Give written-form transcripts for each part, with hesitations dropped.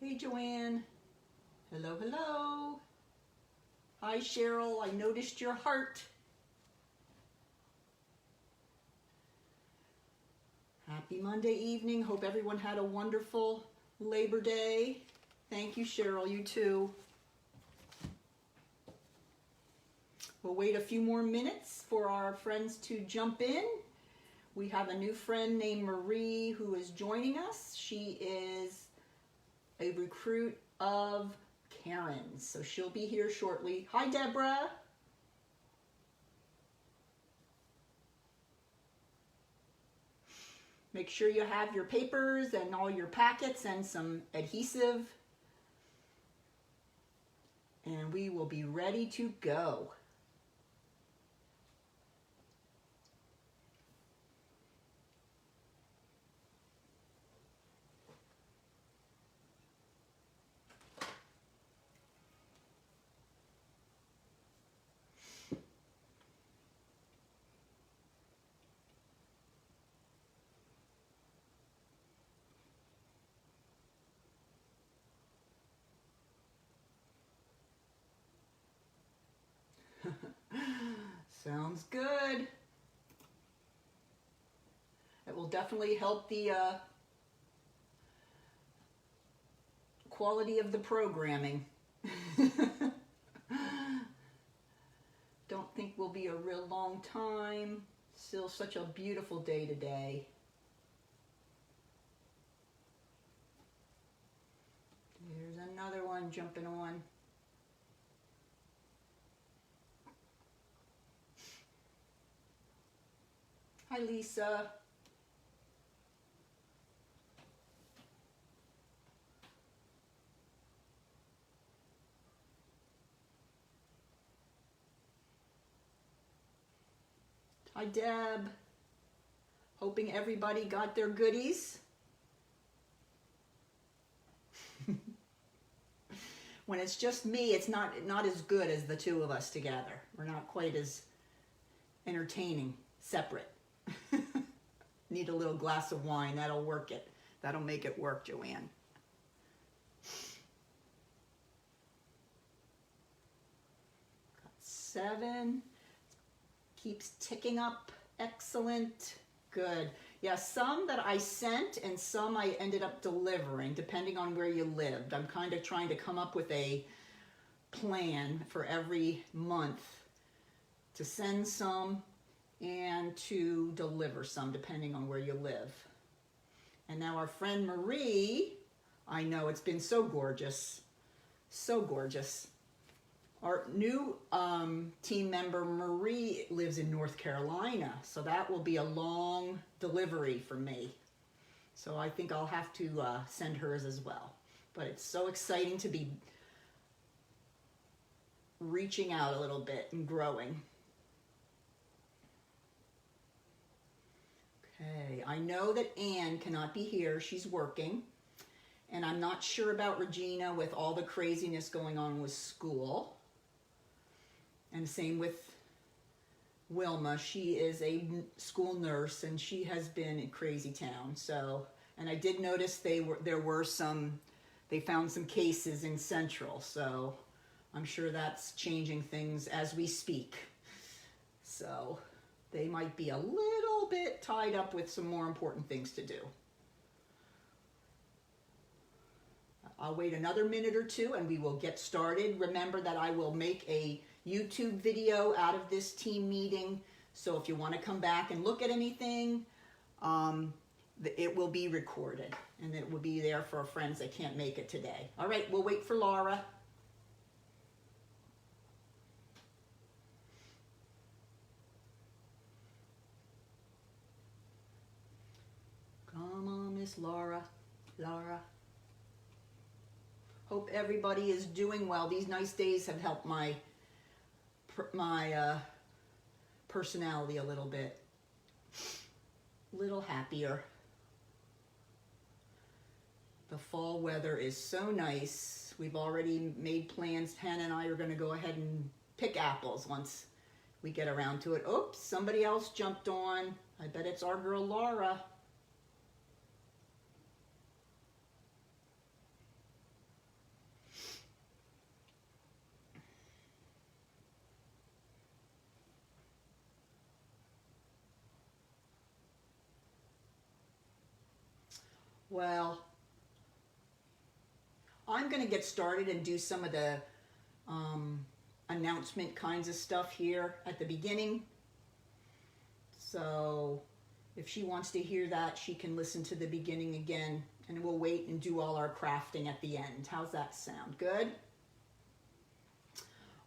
Hey, Joanne. Hello, hello. Hi, Cheryl. I noticed your heart. Happy Monday evening. Hope everyone had a wonderful Labor Day. Thank you, Cheryl. You too. We'll wait a few more minutes for our friends to jump in. We have a new friend named Marie who is joining us. She is a recruit of Karen's, so she'll be here shortly. Hi, Deborah. Make sure you have your papers and all your packets and some adhesive, and we will be ready to go. Sounds good. It will definitely help the quality of the programming. Don't think will be a real long time. Still such a beautiful day today. Here's another one jumping on. Hi, Lisa. Hi, Deb. Hoping everybody got their goodies. When it's just me, it's not as good as the two of us together. We're not quite as entertaining, separate. Need a little glass of wine, that'll work it. That'll make it work, Joanne. Got 7. Keeps ticking up. Excellent. Good. Yeah, some that I sent and some I ended up delivering, depending on where you lived. I'm kind of trying to come up with a plan for every month to send some and to deliver some, depending on where you live. And now our friend Marie, I know it's been so gorgeous, so gorgeous. Our new team member, Marie, lives in North Carolina, so that will be a long delivery for me. So I think I'll have to send hers as well. But it's so exciting to be reaching out a little bit and growing. Okay, I know that Anne cannot be here. She's working. And I'm not sure about Regina with all the craziness going on with school. And same with Wilma. She is a school nurse and she has been in crazy town. So, and I did notice they found some cases in Central. So I'm sure that's changing things as we speak. So they might be a little bit tied up with some more important things to do. I'll wait another minute or two and we will get started. Remember that I will make a YouTube video out of this team meeting. So if you want to come back and look at anything, it will be recorded and it will be there for friends that can't make it today. All right, we'll wait for Laura. Come on, Miss Laura. Laura. Hope everybody is doing well. These nice days have helped my personality a little bit. A little happier. The fall weather is so nice. We've already made plans. Hannah and I are going to go ahead and pick apples once we get around to it. Oops, somebody else jumped on. I bet it's our girl Laura. Well, I'm going to get started and do some of the announcement kinds of stuff here at the beginning. So if she wants to hear that, she can listen to the beginning again, and we'll wait and do all our crafting at the end. How's that sound? Good?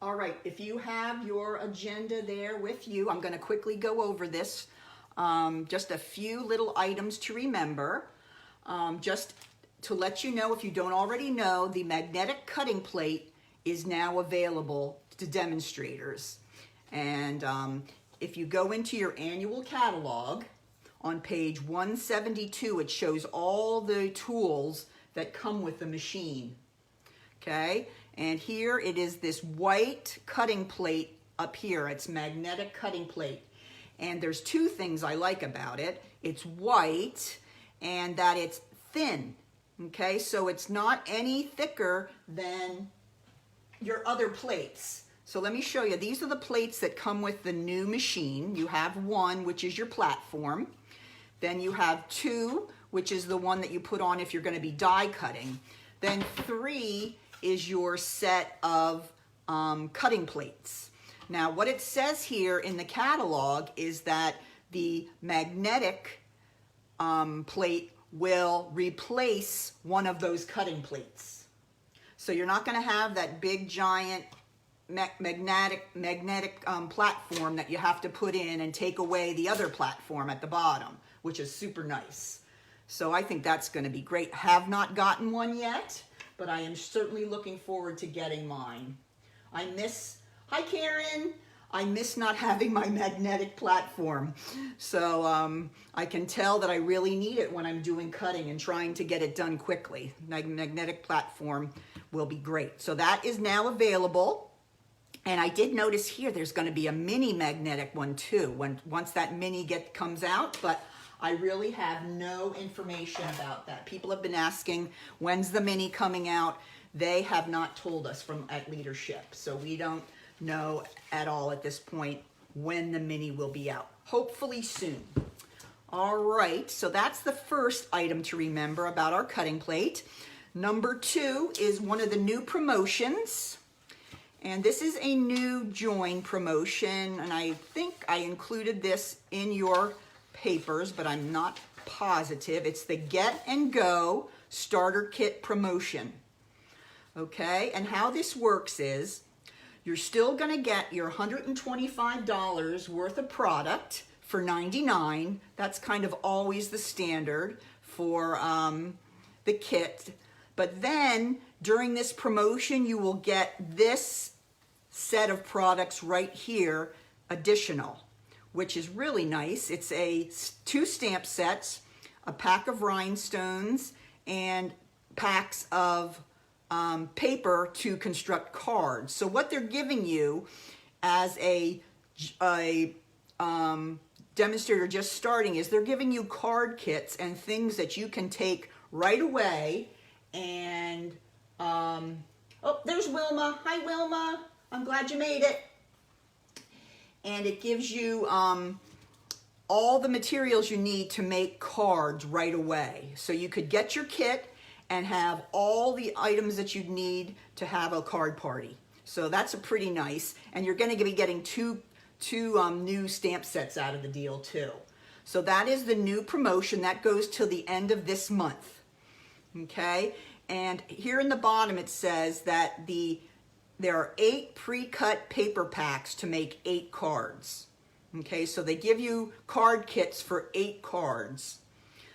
All right, if you have your agenda there with you, I'm going to quickly go over this. Just a few little items to remember. Just to let you know, if you don't already know, the magnetic cutting plate is now available to demonstrators. And if you go into your annual catalog, on page 172, it shows all the tools that come with the machine. Okay, and here it is, this white cutting plate up here. It's magnetic cutting plate. And there's two things I like about it. It's white and that it's thin. Okay, so it's not any thicker than your other plates. So let me show you. These are the plates that come with the new machine. You have one, which is your platform. Then you have two, which is the one that you put on if you're going to be die cutting. Then three is your set of cutting plates. Now, what it says here in the catalog is that the magnetic plate will replace one of those cutting plates. So you're not going to have that big giant magnetic platform that you have to put in and take away the other platform at the bottom, which is super nice. So I think that's going to be great. Have not gotten one yet, but I am certainly looking forward to getting mine. Hi Karen, I miss not having my magnetic platform. So I can tell that I really need it when I'm doing cutting and trying to get it done quickly. Magnetic platform will be great. So that is now available. And I did notice here there's going to be a mini magnetic one too, once that mini comes out, but I really have no information about that. People have been asking, when's the mini coming out? They have not told us at leadership, so we don't know at all at this point when the mini will be out. Hopefully soon. All right, so that's the first item to remember about our cutting plate. Number two is one of the new promotions. And this is a new join promotion, and I think I included this in your papers, but I'm not positive. It's the Get and Go Starter Kit promotion. Okay, and how this works is you're still going to get your $125 worth of product for $99. That's kind of always the standard for the kit. But then during this promotion, you will get this set of products right here, additional, which is really nice. It's two stamp sets, a pack of rhinestones, and packs of paper to construct cards. So what they're giving you as a demonstrator just starting is they're giving you card kits and things that you can take right away. And oh, there's Wilma. Hi Wilma, I'm glad you made it. And it gives you all the materials you need to make cards right away. So you could get your kit and have all the items that you'd need to have a card party. So that's a pretty nice, and you're going to be getting two new stamp sets out of the deal too. So that is the new promotion that goes till the end of this month. Okay, and here in the bottom it says that there are 8 pre-cut paper packs to make 8 cards. Okay, so they give you card kits for 8 cards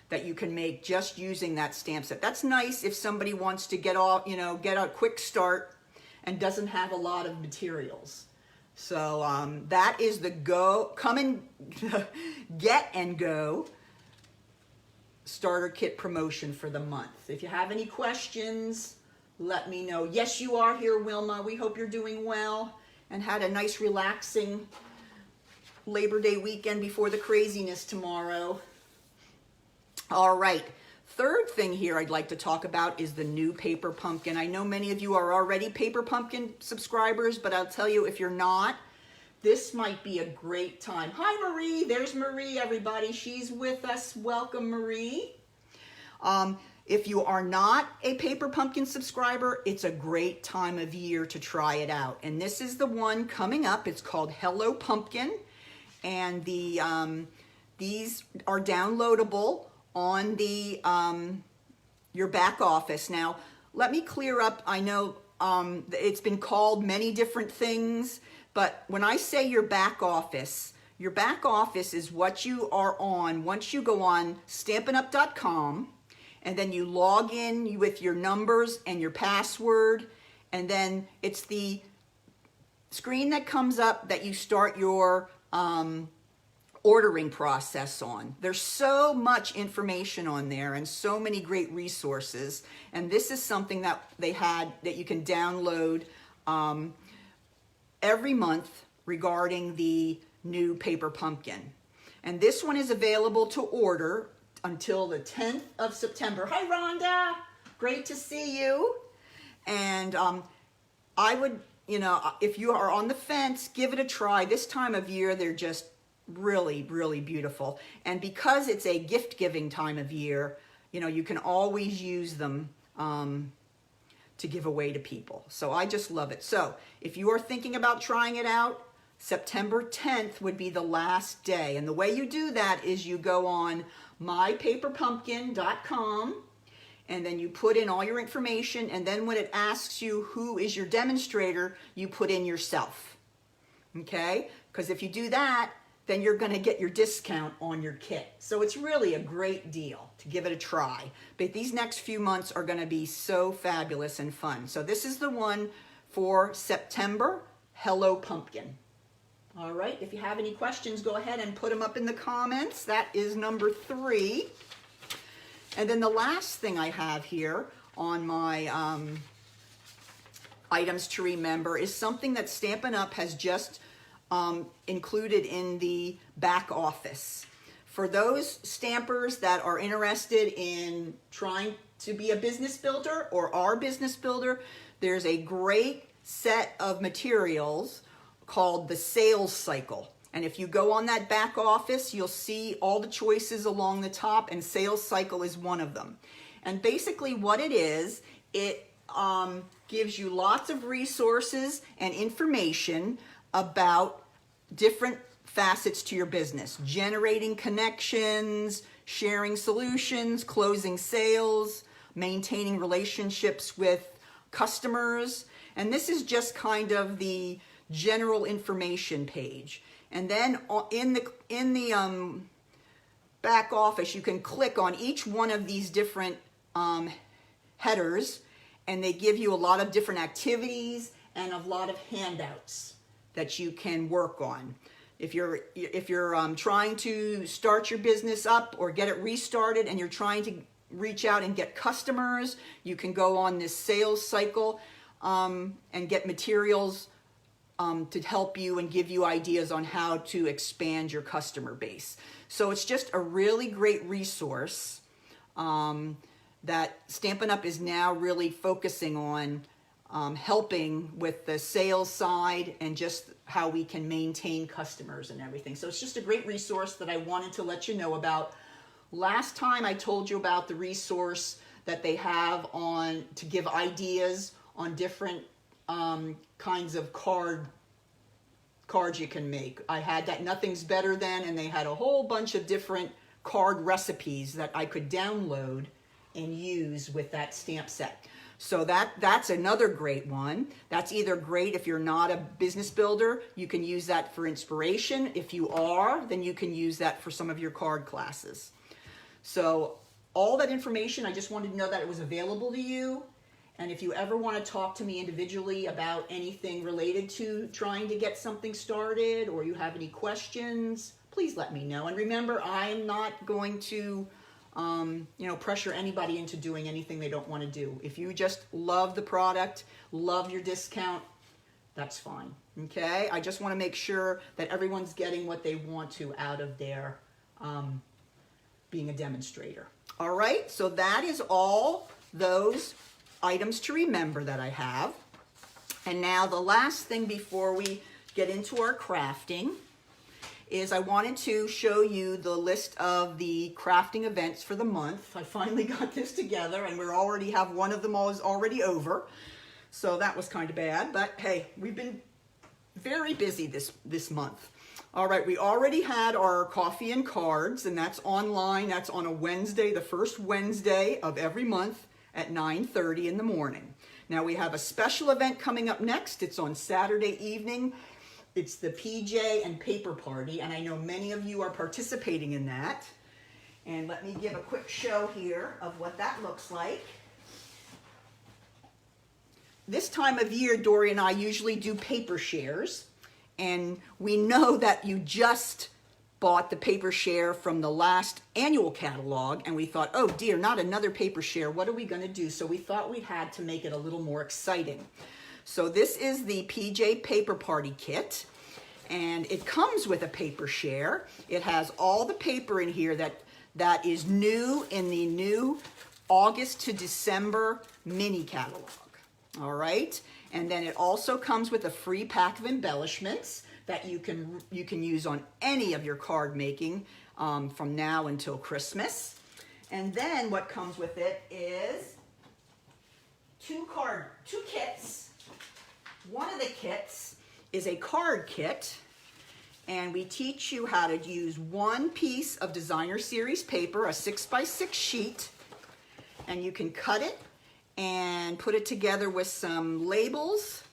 that you can make just using that stamp set. That's nice if somebody wants to get a quick start and doesn't have a lot of materials. So that is the Get and Go Starter Kit promotion for the month. If you have any questions, let me know. Yes, you are here, Wilma. We hope you're doing well and had a nice relaxing Labor Day weekend before the craziness tomorrow. All right, third thing here I'd like to talk about is the new Paper Pumpkin. I know many of you are already Paper Pumpkin subscribers, but I'll tell you, if you're not, this might be a great time. Hi, Marie. There's Marie, everybody. She's with us. Welcome, Marie. If you are not a Paper Pumpkin subscriber, it's a great time of year to try it out. And this is the one coming up. It's called Hello Pumpkin. And these are downloadable on the your back office. Now, let me clear up. I know it's been called many different things, but when I say your back office is what you are on once you go on stampinup.com. And then you log in with your numbers and your password, and then it's the screen that comes up that you start your ordering process on. There's so much information on there and so many great resources, and this is something that they had that you can download every month regarding the new Paper Pumpkin. And this one is available to order until the 10th of September. Hi, Rhonda. Great to see you. And I would, if you are on the fence, give it a try. This time of year, they're just really, really beautiful. And because it's a gift-giving time of year, you can always use them to give away to people. So I just love it. So if you are thinking about trying it out, September 10th would be the last day. And the way you do that is you go on mypaperpumpkin.com, and then you put in all your information, and then when it asks you who is your demonstrator, you put in yourself. Okay? Because if you do that, then you're going to get your discount on your kit. So it's really a great deal to give it a try. But these next few months are going to be so fabulous and fun. So this is the one for September, Hello Pumpkin. All right, if you have any questions, go ahead and put them up in the comments. That is number 3. And then the last thing I have here on my items to remember is something that Stampin' Up! Has just included in the back office. For those stampers that are interested in trying to be a business builder or are business builder, there's a great set of materials called the sales cycle. And if you go on that back office, you'll see all the choices along the top, and sales cycle is one of them. And basically what it is, it gives you lots of resources and information about different facets to your business: generating connections, sharing solutions, closing sales, maintaining relationships with customers. And this is just kind of the general information page. And then in the back office, you can click on each one of these different headers, and they give you a lot of different activities and a lot of handouts that you can work on. If you're trying to start your business up or get it restarted, and you're trying to reach out and get customers, you can go on this sales cycle and get materials to help you and give you ideas on how to expand your customer base. So it's just a really great resource that Stampin' Up! Is now really focusing on helping with the sales side and just how we can maintain customers and everything. So it's just a great resource that I wanted to let you know about. Last time I told you about the resource that they have on to give ideas on different kinds of cards you can make. I had that Nothing's Better Than, and they had a whole bunch of different card recipes that I could download and use with that stamp set. So that's another great one. That's either great if you're not a business builder, you can use that for inspiration. If you are, then you can use that for some of your card classes. So all that information, I just wanted to know that it was available to you. And if you ever want to talk to me individually about anything related to trying to get something started, or you have any questions, please let me know. And remember, I'm not going to pressure anybody into doing anything they don't want to do. If you just love the product, love your discount, that's fine. Okay? I just want to make sure that everyone's getting what they want to out of their being a demonstrator. All right? So that is all those items to remember that I have. And now the last thing before we get into our crafting is I wanted to show you the list of the crafting events for the month. I finally got this together, and we already have one of them already over. So that was kind of bad, but hey, we've been very busy this month. All right, we already had our coffee and cards, and that's online. That's on a Wednesday, the first Wednesday of every month at 9:30 in the morning. Now we have a special event coming up next. It's on Saturday evening. It's the PJ and paper party, and I know many of you are participating in that. And let me give a quick show here of what that looks like. This time of year, Dory and I usually do paper shares, and we know that you just bought the paper share from the last annual catalog, and we thought, oh dear, not another paper share. What are we going to do? So we thought we had to make it a little more exciting. So this is the PJ Paper Party Kit, and it comes with a paper share. It has all the paper in here that is new in the new August to December mini catalog. All right, and then it also comes with a free pack of embellishments that you can use on any of your card making from now until Christmas. And then what comes with it is two kits. One of the kits is a card kit, and we teach you how to use one piece of designer series paper, a 6x6 sheet, and you can cut it and put it together with some labels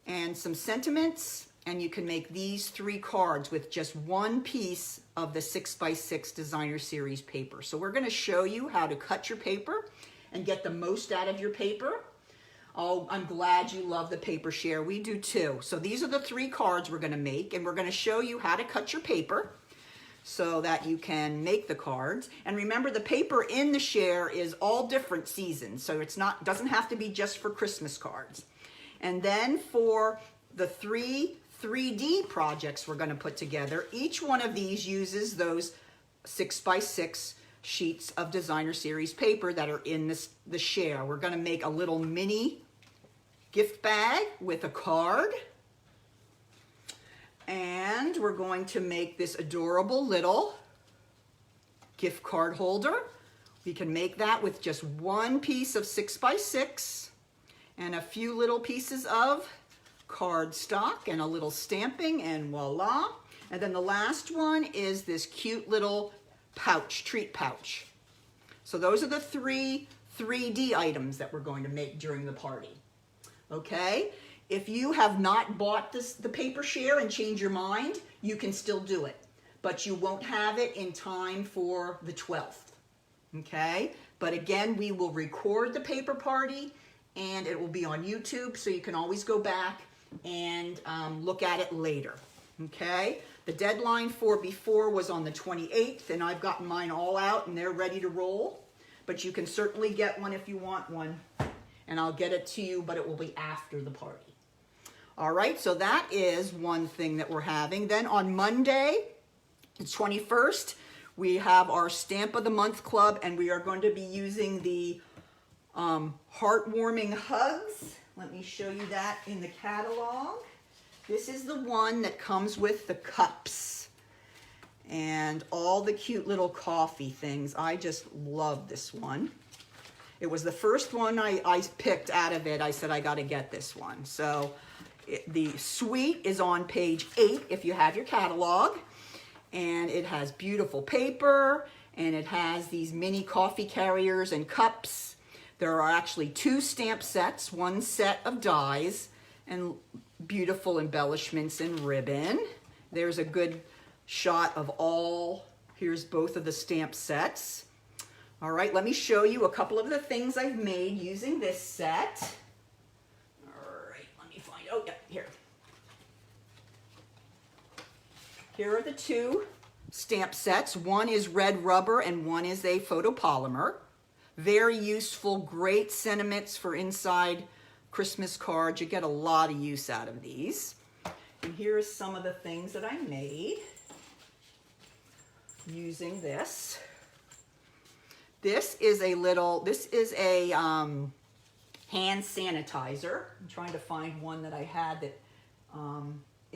and some sentiments, and you can make these 3 cards with just one piece of the 6x6 designer series paper. So we're going to show you how to cut your paper and get the most out of your paper. Oh, I'm glad you love the paper share. We do too. So these are the 3 cards we're going to make, and we're going to show you how to cut your paper so that you can make the cards. And remember, the paper in the share is all different seasons, so doesn't have to be just for Christmas cards. And then for the 3 3D projects we're going to put together, each one of these uses those 6x6 sheets of designer series paper that are in the share. We're going to make a little mini gift bag with a card. And we're going to make this adorable little gift card holder. We can make that with just one piece of 6x6 and a few little pieces of cardstock and a little stamping, and voila. And then the last one is this cute little pouch, treat pouch. So those are the 3 3D items that we're going to make during the party. Okay? If you have not bought the paper share and change your mind, you can still do it. But you won't have it in time for the 12th. Okay? But again, we will record the paper party, and it will be on YouTube, so you can always go back and look at it later. Okay? The deadline for before was on the 28th, and I've gotten mine all out, and they're ready to roll. But you can certainly get one if you want one, and I'll get it to you, but it will be after the party. All right, so that is one thing that we're having. Then on Monday, the 21st, we have our Stamp of the Month Club, and we are going to be using the Heartwarming Hugs. Let me show you that in the catalog. This is the one that comes with the cups and all the cute little coffee things. I just love this one. It was the first one I picked out of it. I said, I got to get this one. So the suite is on page 8 if you have your catalog, and it has beautiful paper, and it has these mini coffee carriers and cups. There are actually 2 stamp sets, 1 set of dies, and beautiful embellishments and ribbon. There's a good shot of all. Here's both of the stamp sets. All right, let me show you a couple of the things I've made using this set. Oh, yeah, here. Here are the 2 stamp sets. One is red rubber and one is a photopolymer. Very useful, great sentiments for inside Christmas cards. You get a lot of use out of these. And here are some of the things that I made using this. This is a hand sanitizer. I'm trying to find one that I had that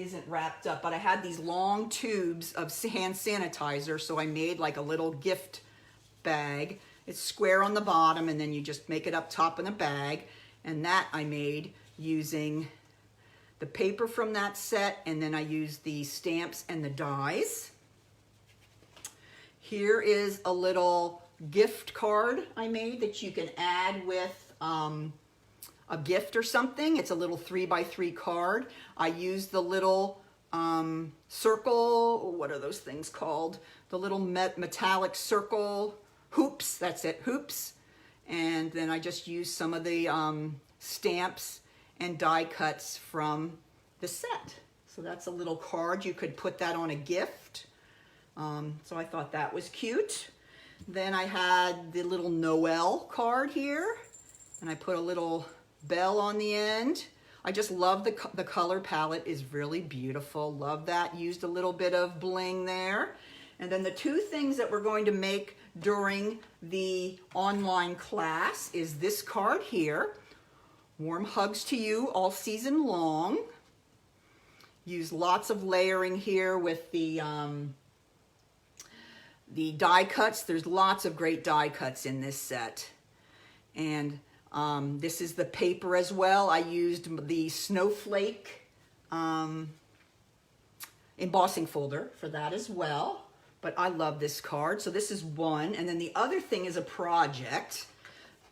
isn't wrapped up, but I had these long tubes of hand sanitizer, so I made like a little gift bag. It's square on the bottom, and then you just make it up top in a bag, and that I made using the paper from that set, and then I used the stamps and the dies. Here is a little gift card I made that you can add with a gift or something. It's a little 3x3 card. I used the little circle, what are those things called? The little metallic circle hoops, that's it, hoops. And then I just used some of the stamps and die cuts from the set. So that's a little card. You could put that on a gift. So I thought that was cute. Then I had the little Noel card here, and I put a little bell on the end. I just love the color palette is really beautiful. Love that. Used a little bit of bling there. And then the two things that we're going to make during the online class is this card here. Warm hugs to you all season long. Use lots of layering here with the die cuts. There's lots of great die cuts in this set. And this is the paper as well. I used the snowflake embossing folder for that as well. But I love this card. So this is one. And then the other thing is a project.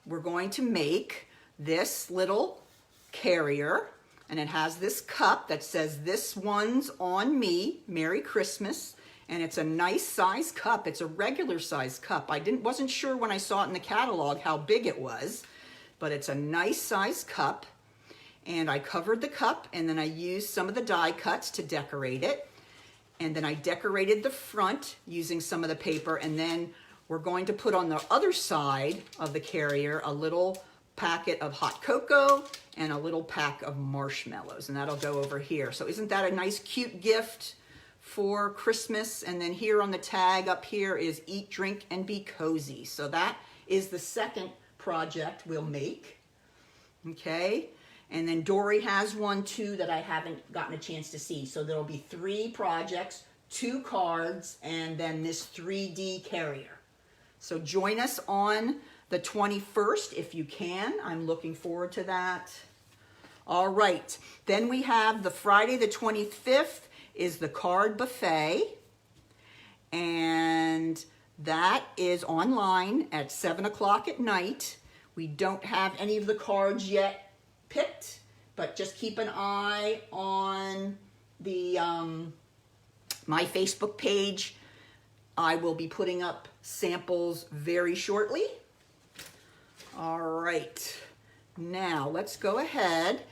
We're going to make this little carrier. And it has this cup that says, "This one's on me, Merry Christmas." And it's a nice size cup. It's a regular size cup. I wasn't sure when I saw it in the catalog how big it was, but it's a nice size cup. And I covered the cup, and then I used some of the die cuts to decorate it. And then I decorated the front using some of the paper, and then we're going to put on the other side of the carrier a little packet of hot cocoa and a little pack of marshmallows, and that'll go over here. So isn't that a nice cute gift for Christmas? And then here on the tag up here is "Eat, Drink, and Be Cozy." So that is the second project we'll make. Okay, and then Dory has one too that I haven't gotten a chance to see. So there'll be 3 projects, 2 cards, and then this 3D carrier. So join us on the 21st if you can. I'm looking forward to that. All right, then we have the Friday the 25th is the card buffet, and that is online at 7 o'clock at night. We don't have any of the cards yet picked, but just keep an eye on the my Facebook page. I will be putting up samples very shortly. All right, now let's go ahead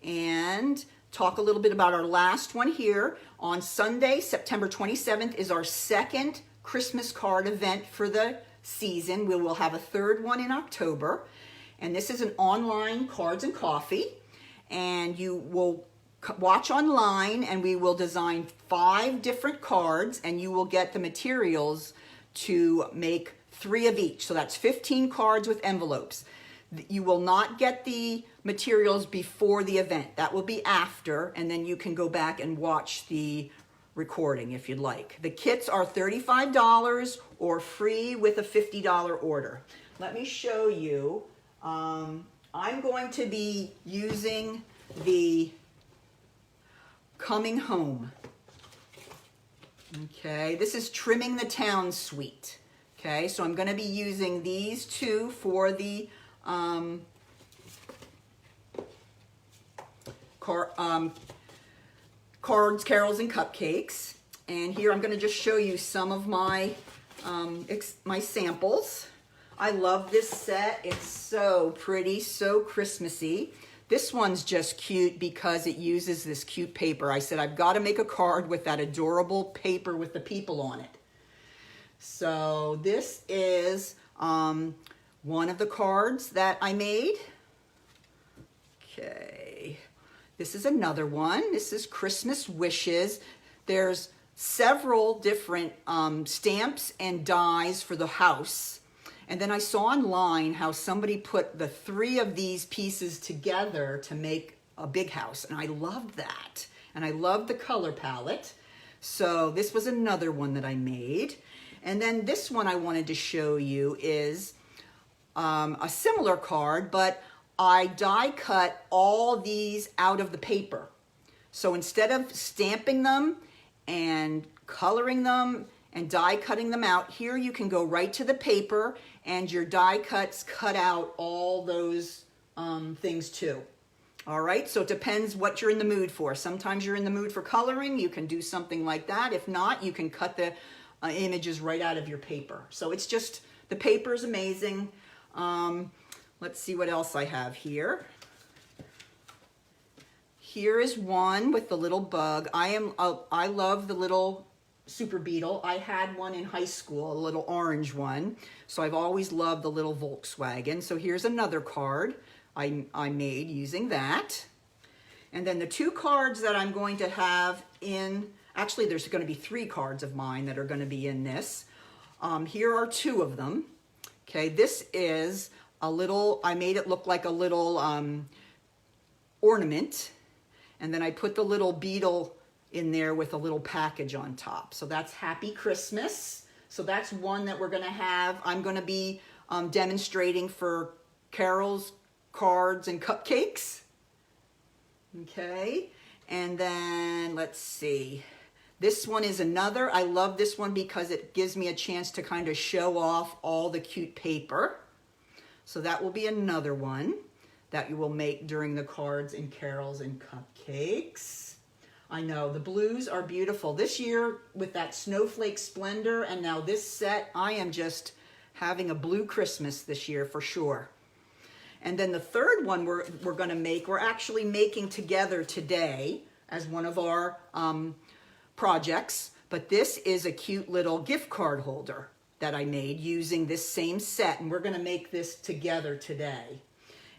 and talk a little bit about our last one here. On Sunday, September 27th, is our second Christmas card event for the season. We will have a third one in October. And this is an online cards and coffee. And you will watch online, and we will design 5 different cards, and you will get the materials to make 3 of each. So that's 15 cards with envelopes. You will not get the materials before the event. That will be after, and then you can go back and watch the recording if you'd like. The kits are $35 or free with a $50 order. Let me show you. I'm going to be using the Coming Home. Okay, this is Trimming the Town Suite. Okay, so I'm going to be using these 2 for the cards, carols, and cupcakes. And here I'm going to just show you some of my my samples. I love this set. It's so pretty, so Christmassy. This one's just cute because it uses this cute paper. I said I've got to make a card with that adorable paper with the people on it. So this is one of the cards that I made. Okay, this is another one. This is Christmas Wishes. There's several different stamps and dies for the house. And then I saw online how somebody put the 3 of these pieces together to make a big house. And I loved that. And I love the color palette. So this was another one that I made. And then this one I wanted to show you is a similar card, but I die cut all these out of the paper. So instead of stamping them and coloring them and die cutting them out, here you can go right to the paper and your die cuts cut out all those things too. All right, so it depends what you're in the mood for. Sometimes you're in the mood for coloring, you can do something like that. If not, you can cut the images right out of your paper. So it's just, the paper is amazing. Let's see what else I have here. Here is one with the little bug. I love the little super beetle. I had one in high school, a little orange one. So I've always loved the little Volkswagen. So here's another card I made using that. And then the two cards that I'm going to have in, actually there's going to be 3 cards of mine that are going to be in this. Here are 2 of them. Okay, this is a little, I made it look like a little ornament. And then I put the little beetle in there with a little package on top. So that's Happy Christmas. So that's one that we're going to have. I'm going to be demonstrating for carols, cards, and cupcakes. Okay, and then let's see. This one is another. I love this one because it gives me a chance to kind of show off all the cute paper. So that will be another one that you will make during the cards and carols and cupcakes. I know, the blues are beautiful. This year, with that snowflake splendor and now this set, I am just having a blue Christmas this year for sure. And then the third one we're gonna make, we're actually making together today as one of our projects, but this is a cute little gift card holder that I made using this same set, and we're gonna make this together today.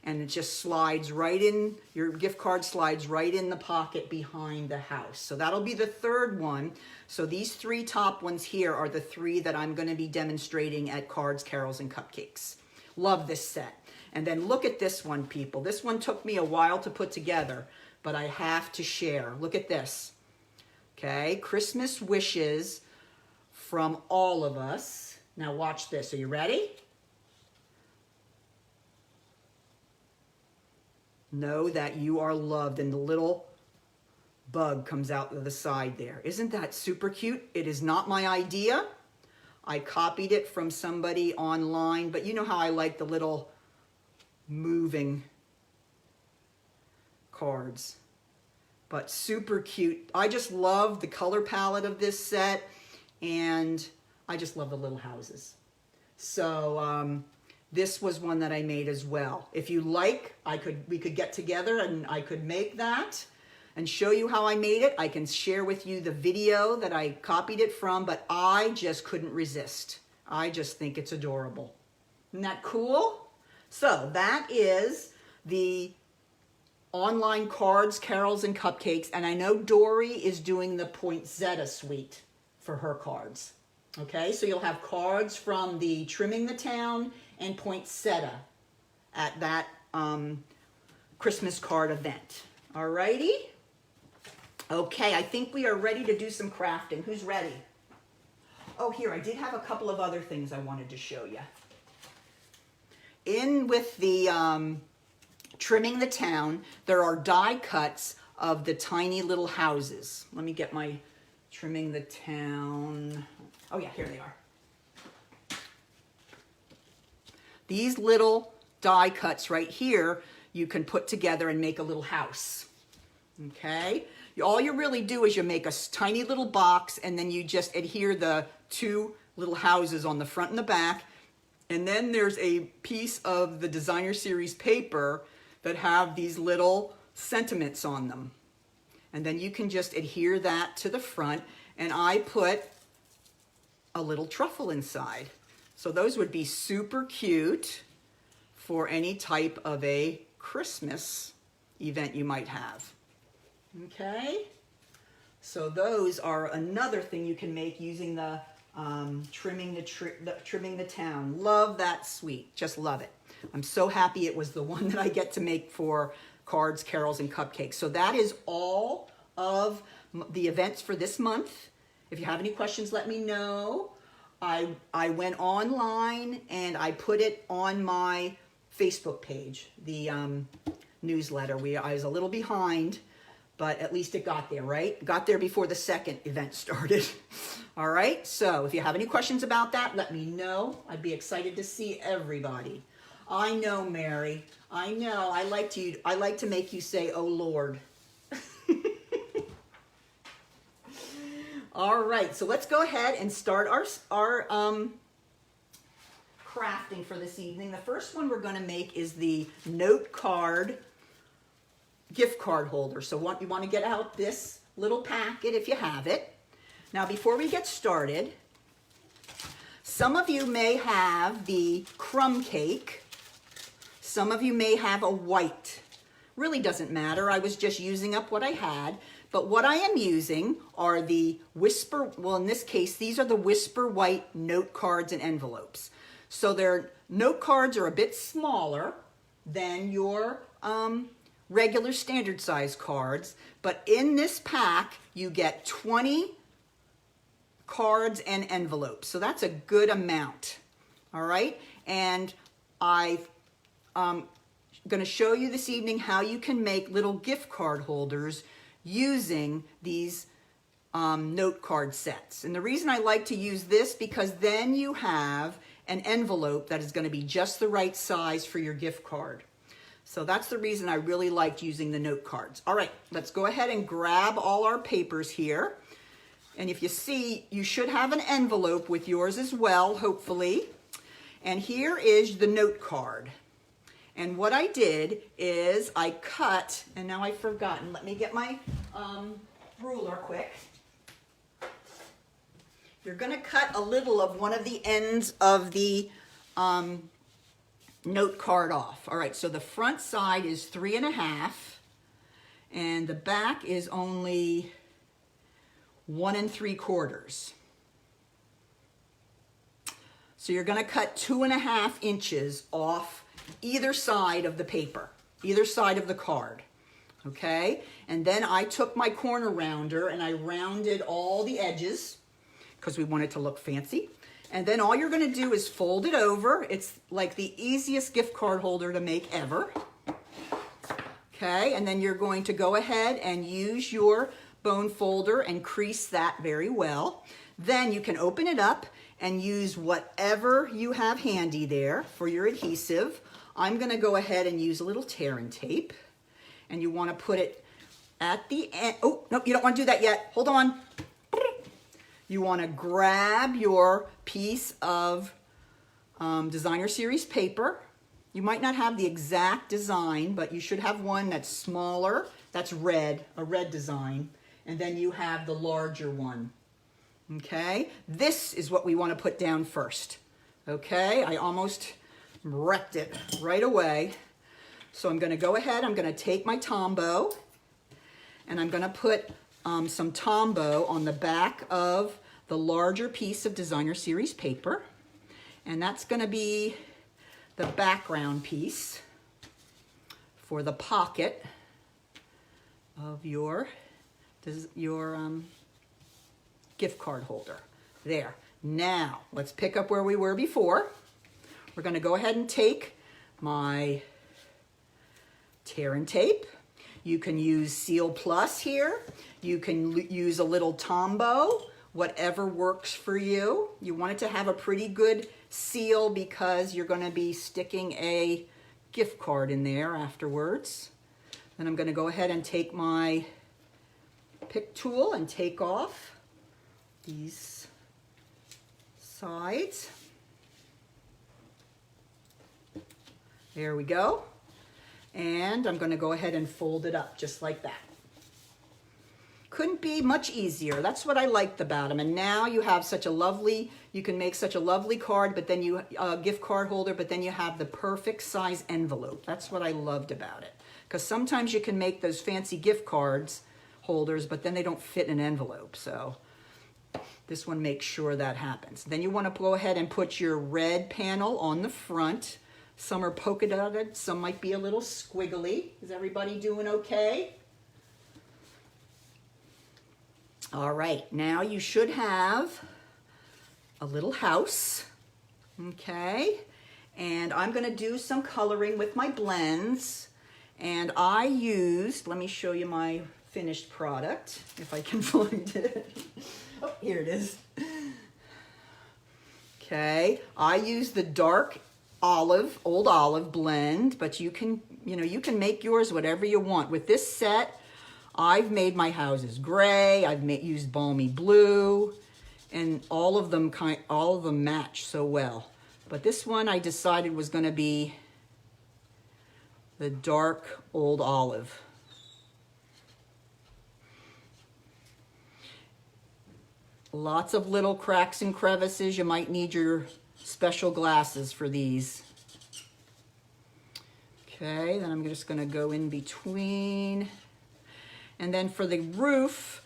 And it just slides right in, your gift card slides right in the pocket behind the house. So that'll be the third one. So these 3 top ones here are the 3 that I'm gonna be demonstrating at Cards, Carols, and Cupcakes. Love this set. And then look at this one, people. This one took me a while to put together, but I have to share. Look at this. Okay, Christmas wishes from all of us. Now watch this. Are you ready? Know that you are loved, and the little bug comes out of the side there. Isn't that super cute? It is not my idea. I copied it from somebody online, but you know how I like the little moving cards. But super cute. I just love the color palette of this set, and I just love the little houses. So this was one that I made as well. If you like, we could get together and I could make that and show you how I made it. I can share with you the video that I copied it from, but I just couldn't resist. I just think it's adorable. Isn't that cool? So that is the online Cards, Carols, and Cupcakes, and I know Dory is doing the Poinsettia suite for her cards. Okay, so you'll have cards from the Trimming the Town and Poinsettia at that Christmas card event. Alrighty? Okay, I think we are ready to do some crafting. Who's ready? Oh, here, I did have a couple of other things I wanted to show you. In with the Trimming the Town, there are die cuts of the tiny little houses. Let me get my Trimming the Town. Oh yeah, here they are. These little die cuts right here, you can put together and make a little house. Okay? All you really do is you make a tiny little box, and then you just adhere the 2 little houses on the front and the back. And then there's a piece of the designer series paper that have these little sentiments on them. And then you can just adhere that to the front, and I put a little truffle inside. So those would be super cute for any type of a Christmas event you might have. Okay? So those are another thing you can make using the Trimming the Town. Love that suite. Just love it. I'm so happy it was the one that I get to make for Cards, Carols, and Cupcakes. So that is all of the events for this month. If you have any questions, let me know. I went online and I put it on my Facebook page, the newsletter. I was a little behind, but at least it got there, right? Got there before the second event started. All right, so if you have any questions about that, let me know. I'd be excited to see everybody. I know, Mary. I know. I like to make you say, "Oh Lord." All right, so let's go ahead and start our crafting for this evening. The first one we're going to make is the note card gift card holder. So you want to get out this little packet if you have it. Now, before we get started, some of you may have the crumb cake. Some of you may have a white. Really doesn't matter. I was just using up what I had. But what I am using are the Whisper, well, in this case, these are the Whisper White note cards and envelopes. So their note cards are a bit smaller than your regular standard size cards. But in this pack, you get 20 cards and envelopes. So that's a good amount. All right. And I'm going to show you this evening how you can make little gift card holders using these note card sets. And the reason I like to use this, because then you have an envelope that is going to be just the right size for your gift card. So that's the reason I really liked using the note cards. All right, let's go ahead and grab all our papers here. And if you see, you should have an envelope with yours as well, hopefully. And here is the note card. And what I did is I cut, and now I've forgotten. Let me get my ruler quick. You're going to cut a little of one of the ends of the note card off. All right, so the front side is 3.5, and the back is only 1 3/4. So you're going to cut 2.5 inches off either side of the paper, either side of the card, okay? And then I took my corner rounder and I rounded all the edges because we want it to look fancy. And then all you're going to do is fold it over. It's like the easiest gift card holder to make ever. Okay, and then you're going to go ahead and use your bone folder and crease that very well. Then you can open it up and use whatever you have handy there for your adhesive. I'm going to go ahead and use a little tear and tape. And you want to put it at the end. Oh, no, you don't want to do that yet. Hold on. You want to grab your piece of designer series paper. You might not have the exact design, but you should have one that's smaller. That's red, a red design. And then you have the larger one. Okay? This is what we want to put down first. Okay? I almost wrecked it right away. So I'm going to go ahead, I'm going to take my Tombow, and I'm going to put some Tombow on the back of the larger piece of designer series paper. And that's going to be the background piece for the pocket of your gift card holder. There. Now, let's pick up where we were before. We're going to go ahead and take my tear and tape. You can use Seal Plus here. You can use a little Tombow, whatever works for you. You want it to have a pretty good seal because you're going to be sticking a gift card in there afterwards. Then I'm going to go ahead and take my pick tool and take off these sides. There we go. And I'm going to go ahead and fold it up just like that. Couldn't be much easier. That's what I liked about them. And now you have such a lovely, you can make such a lovely card, but then you, gift card holder, but then you have the perfect size envelope. That's what I loved about it. Because sometimes you can make those fancy gift cards holders, but then they don't fit in an envelope. So this one makes sure that happens. Then you want to go ahead and put your red panel on the front. Some are polka dotted, some might be a little squiggly. Is everybody doing okay? All right, now you should have a little house, okay? And I'm gonna do some coloring with my blends. And I used, let me show you my finished product, if I can find it. Oh, here it is. Okay, I used the dark olive, old olive blend, but you can make yours whatever you want. With this set, I've made my houses gray, used balmy blue, and all of them match so well. But this one I decided was going to be the dark old olive. Lots of little cracks and crevices. You might need your special glasses for these. Okay, then I'm just going to go in between. And then for the roof,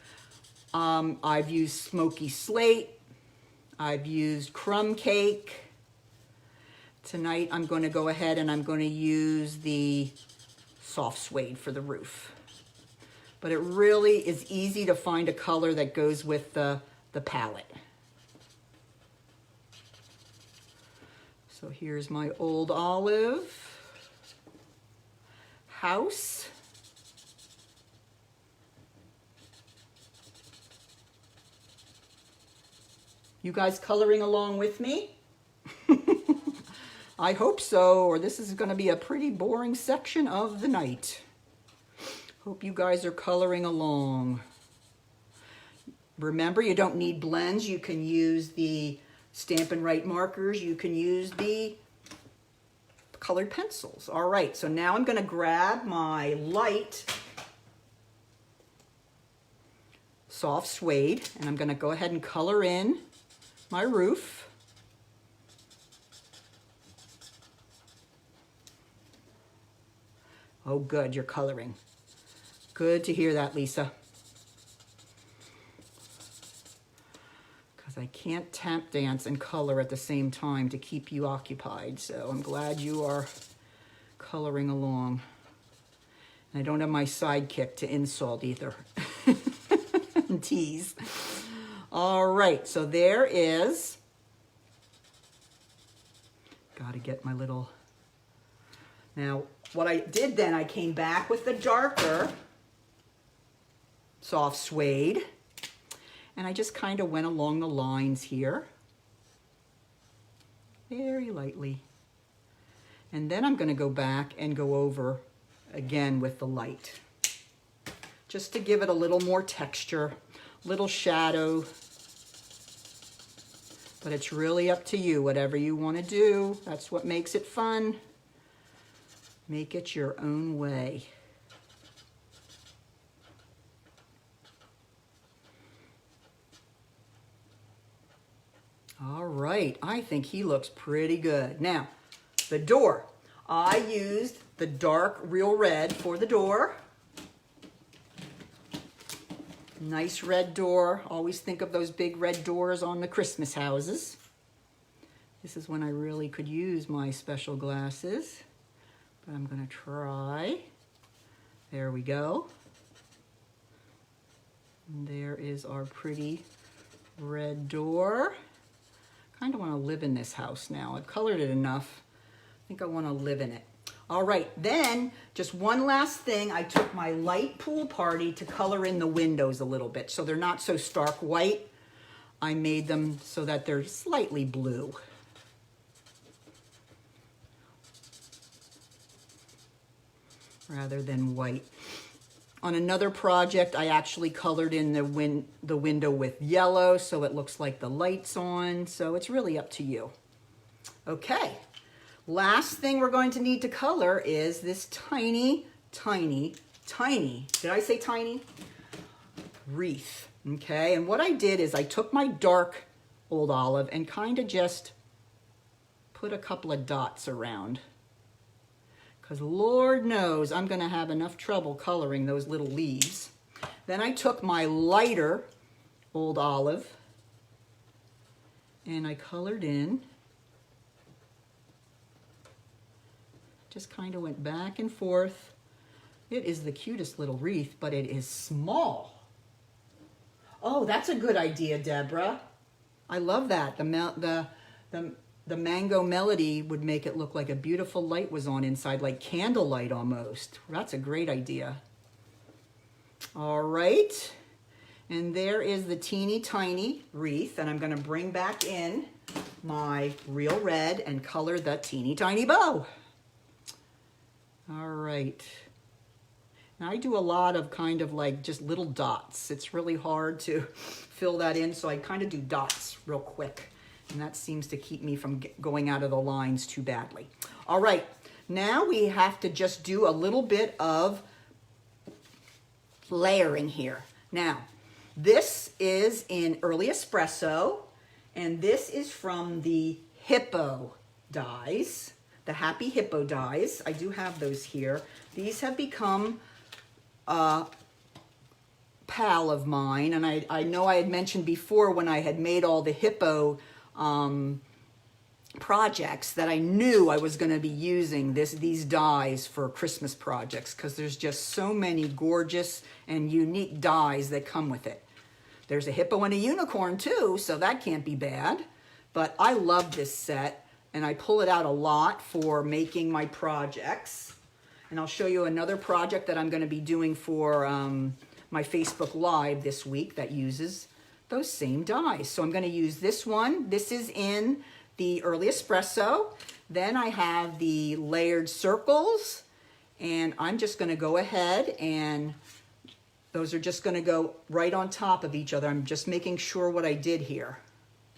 I've used smoky slate. I've used crumb cake. Tonight I'm going to go ahead and I'm going to use the soft suede for the roof. But it really is easy to find a color that goes with the palette. So here's my old olive house. You guys coloring along with me? I hope so, or this is going to be a pretty boring section of the night. Hope you guys are coloring along. Remember, you don't need blends. You can use the Stampin' Write markers. You can use the colored pencils. All right, so now I'm going to grab my light soft suede, and I'm going to go ahead and color in my roof. Oh, good, you're coloring. Good to hear that, Lisa. Because I can't tap dance and color at the same time to keep you occupied. So I'm glad you are coloring along. And I don't have my sidekick to insult either. And tease. All right, so there is. Got to get my little. Now, what I did then, I came back with the darker soft suede, and I just kind of went along the lines here, very lightly. And then I'm going to go back and go over again with the light, just to give it a little more texture, little shadow. But it's really up to you, whatever you want to do. That's what makes it fun. Make it your own way. All right, I think he looks pretty good. Now, the door. I used the dark real red for the door. Nice red door. Always think of those big red doors on the Christmas houses. This is when I really could use my special glasses. But I'm going to try. There we go. And there is our pretty red door. Kind of want to live in this house now. I've colored it enough. I think I want to live in it. All right, then just one last thing. I took my light pool party to color in the windows a little bit so they're not so stark white. I made them so that they're slightly blue. Rather than white. On another project, I actually colored in the window with yellow so it looks like the light's on. So it's really up to you. Okay, last thing we're going to need to color is this tiny, tiny, tiny, did I say tiny? Wreath, okay? And what I did is I took my dark old olive and kind of just put a couple of dots around. Because Lord knows I'm going to have enough trouble coloring those little leaves. Then I took my lighter old olive and I colored in. Just kind of went back and forth. It is the cutest little wreath, but it is small. Oh, that's a good idea, Deborah. I love that. The mango melody would make it look like a beautiful light was on inside, like candlelight almost. That's a great idea. All right. And there is the teeny tiny wreath, and I'm going to bring back in my real red and color the teeny tiny bow. All right. Now I do a lot of kind of like just little dots. It's really hard to fill that in, so I kind of do dots real quick. And that seems to keep me from going out of the lines too badly. All right, now we have to just do a little bit of layering here. Now, this is in Early Espresso, and this is from the Hippo dies, the Happy Hippo dies. I do have those here. These have become a pal of mine, and I know I had mentioned before when I had made all the Hippo projects that I knew I was going to be using these dies for Christmas projects, because there's just so many gorgeous and unique dies that come with it. There's a hippo and a unicorn too, so that can't be bad. But I love this set, and I pull it out a lot for making my projects. And I'll show you another project that I'm going to be doing for my Facebook Live this week that uses those same dies. So I'm going to use this one. This is in the Early Espresso. Then I have the layered circles, and I'm just going to go ahead and those are just going to go right on top of each other. I'm just making sure what I did here.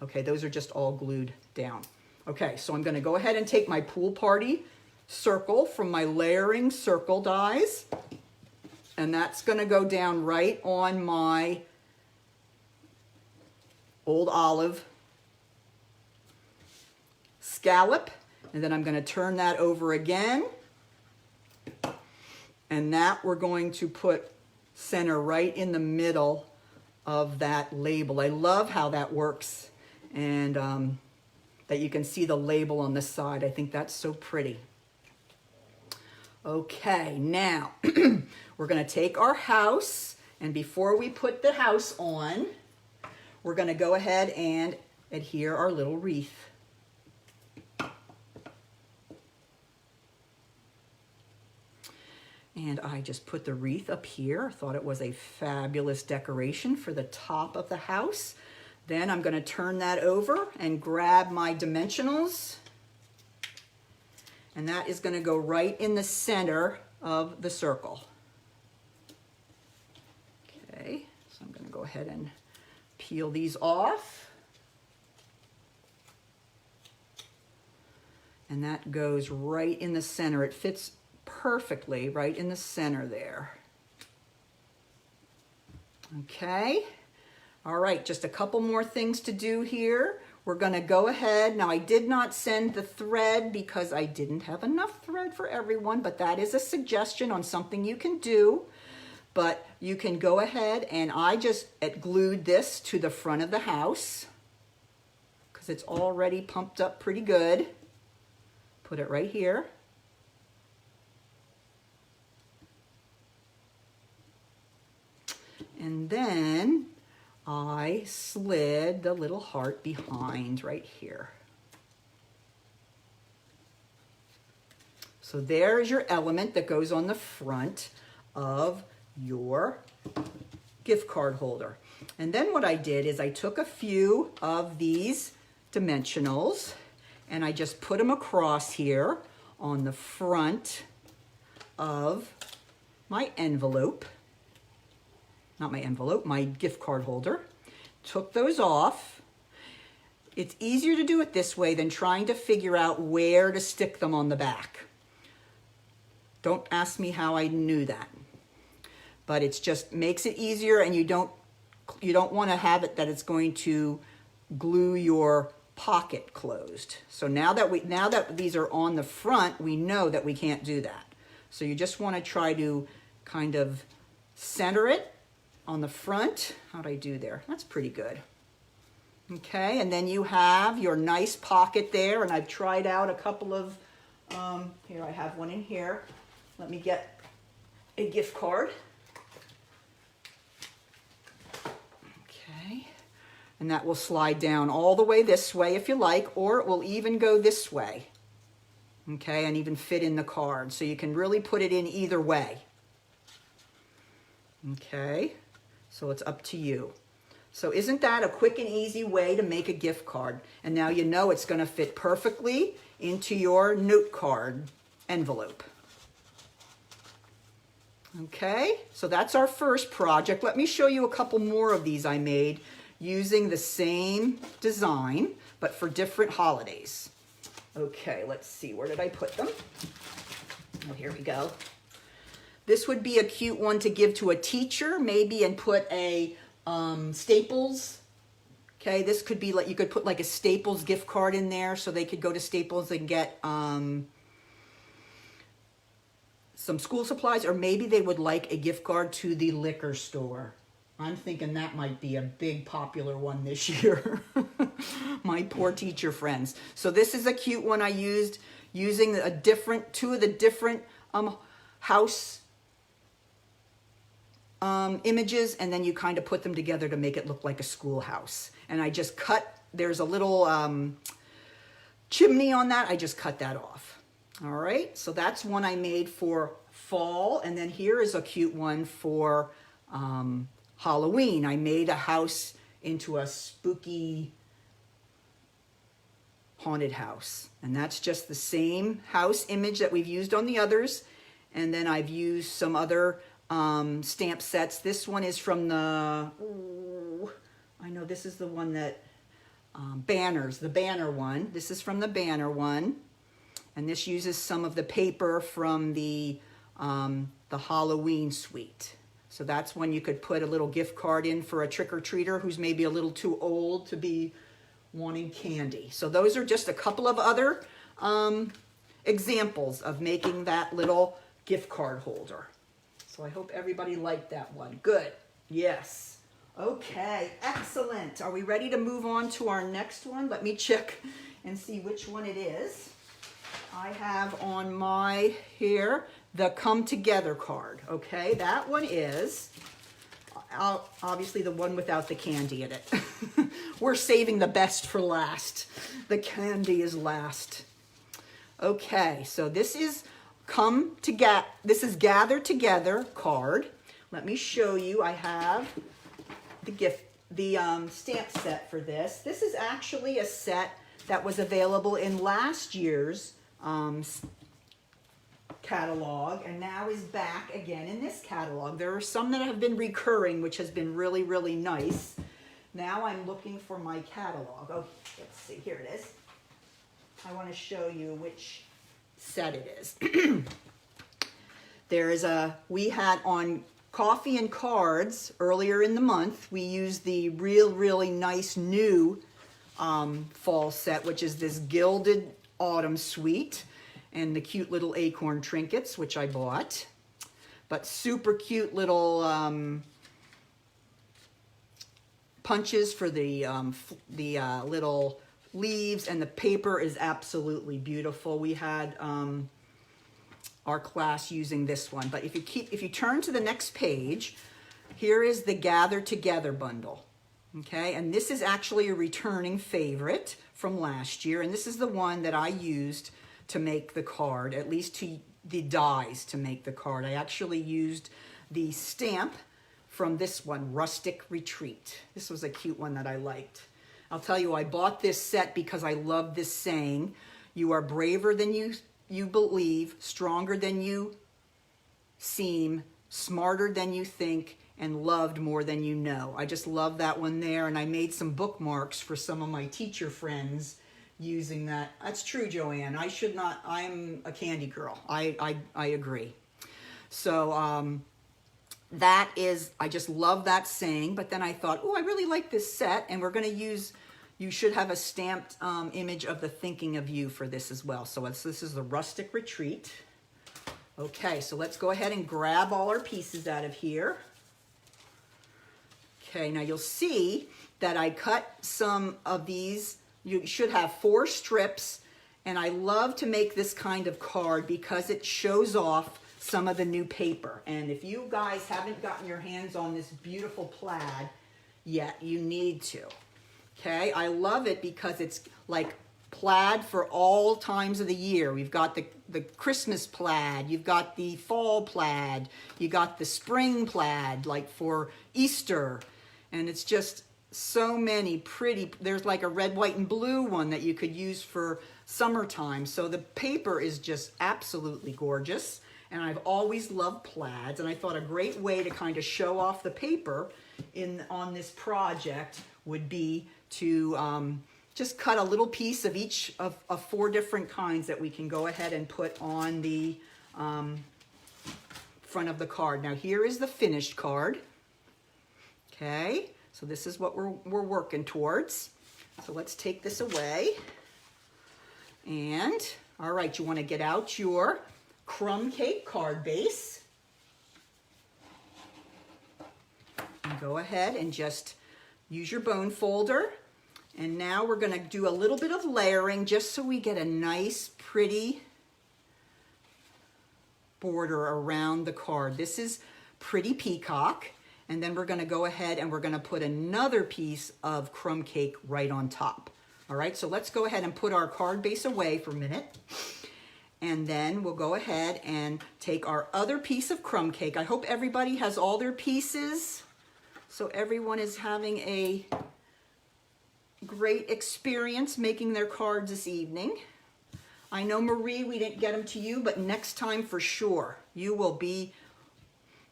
Okay, those are just all glued down. Okay, so I'm going to go ahead and take my pool party circle from my layering circle dies, and that's going to go down right on my old olive scallop, and then I'm going to turn that over again, and that we're going to put center right in the middle of that label. I love how that works, and that you can see the label on the side. I think that's so pretty. Okay, now we're going to take our house, and before we put the house on, we're going to go ahead and adhere our little wreath. And I just put the wreath up here. Thought it was a fabulous decoration for the top of the house. Then I'm going to turn that over and grab my dimensionals. And that is going to go right in the center of the circle. Okay, so I'm going to go ahead and peel these off. And that goes right in the center. It fits perfectly right in the center there. Okay, all right, just a couple more things to do here. We're going to go ahead. Now, I did not send the thread because I didn't have enough thread for everyone, but that is a suggestion on something you can do. But you can go ahead, and I just glued this to the front of the house because it's already pumped up pretty good. Put it right here. And then I slid the little heart behind right here. So there's your element that goes on the front of your gift card holder. And then what I did is I took a few of these dimensionals and I just put them across here on the front of my envelope. Not my envelope, my gift card holder. Took those off. It's easier to do it this way than trying to figure out where to stick them on the back. Don't ask me how I knew that. But it just makes it easier, and you don't want to have it that it's going to glue your pocket closed. So now that these are on the front, we know that we can't do that. So you just want to try to kind of center it on the front. How'd I do there? That's pretty good. Okay, and then you have your nice pocket there, and I've tried out a couple of, here I have one in here. Let me get a gift card. And that will slide down all the way this way if you like, or it will even go this way. Okay, and even fit in the card. So you can really put it in either way. Okay, so it's up to you. So isn't that a quick and easy way to make a gift card? And now you know it's going to fit perfectly into your note card envelope. Okay, so that's our first project. Let me show you a couple more of these I made using the same design, but for different holidays. Okay, let's see, where did I put them? Oh, here we go. This would be a cute one to give to a teacher, maybe, and put a Staples. Okay, this could be like, you could put like a Staples gift card in there so they could go to Staples and get some school supplies, or maybe they would like a gift card to the liquor store. I'm thinking that might be a big popular one this year. My poor teacher friends. So this is a cute one I used using two of the different house images, and then you kind of put them together to make it look like a schoolhouse. And I just cut, there's a little chimney on that. I just cut that off. All right, so that's one I made for fall. And then here is a cute one for Halloween. I made a house into a spooky haunted house. And that's just the same house image that we've used on the others. And then I've used some other stamp sets. This one is from the, I know this is the one that, banners, the banner one. This is from the banner one. And this uses some of the paper from the Halloween suite. So that's when you could put a little gift card in for a trick-or-treater who's maybe a little too old to be wanting candy. So those are just a couple of other examples of making that little gift card holder. So I hope everybody liked that one. Good. Yes. Okay. Excellent. Are we ready to move on to our next one? Let me check and see which one it is. I have on my here the Come Together card. Okay, that one is obviously the one without the candy in it. We're saving the best for last. The candy is last. Okay, so this is this is Gather Together card. Let me show you. I have the stamp set for this. This is actually a set that was available in last year's catalog, and now is back again in this catalog. There are some that have been recurring, which has been really, really nice. Now I'm looking for my catalog. Oh, let's see, here it is. I want to show you which set it is. We had on Coffee and Cards earlier in the month, we used the really nice new fall set, which is this Gilded Autumn Suite, and the cute little acorn trinkets, which I bought. But super cute little punches for the little leaves, and the paper is absolutely beautiful. We had our class using this one. But if you turn to the next page, here is the Gather Together bundle. Okay, and this is actually a returning favorite from last year, and this is the one that I used to make the card, at least to the dies to make the card. I actually used the stamp from this one, Rustic Retreat. This was a cute one that I liked. I'll tell you, I bought this set because I love this saying, you are braver than you believe, stronger than you seem, smarter than you think, and loved more than you know. I just love that one there, and I made some bookmarks for some of my teacher friends using that. That's true, Joanne. I should not, I'm a candy girl. I agree. So that is, I just love that saying, but then I thought, oh, I really like this set, and we're going to use, you should have a stamped image of the thinking of you for this as well. So this is the Rustic Retreat. Okay, so let's go ahead and grab all our pieces out of here. Okay, now you'll see that I cut some of these. You should have 4 strips, and I love to make this kind of card because it shows off some of the new paper. And if you guys haven't gotten your hands on this beautiful plaid yet, you need to. Okay, I love it because it's like plaid for all times of the year. We've got the Christmas plaid, you've got the fall plaid, you got the spring plaid, like for Easter. And it's just so many pretty, there's like a red, white, and blue one that you could use for summertime. So the paper is just absolutely gorgeous. And I've always loved plaids, and I thought a great way to kind of show off the paper on this project would be to just cut a little piece of each of 4 different kinds that we can go ahead and put on the front of the card. Now here is the finished card. Okay, so this is what we're working towards. So let's take this away. And all right, you want to get out your crumb cake card base. And go ahead and just use your bone folder. And now we're going to do a little bit of layering just so we get a nice, pretty border around the card. This is Pretty Peacock. And then we're going to go ahead and we're going to put another piece of crumb cake right on top. All right, so let's go ahead and put our card base away for a minute. And then we'll go ahead and take our other piece of crumb cake. I hope everybody has all their pieces, so everyone is having a great experience making their cards this evening. I know, Marie, we didn't get them to you, but next time for sure, you will be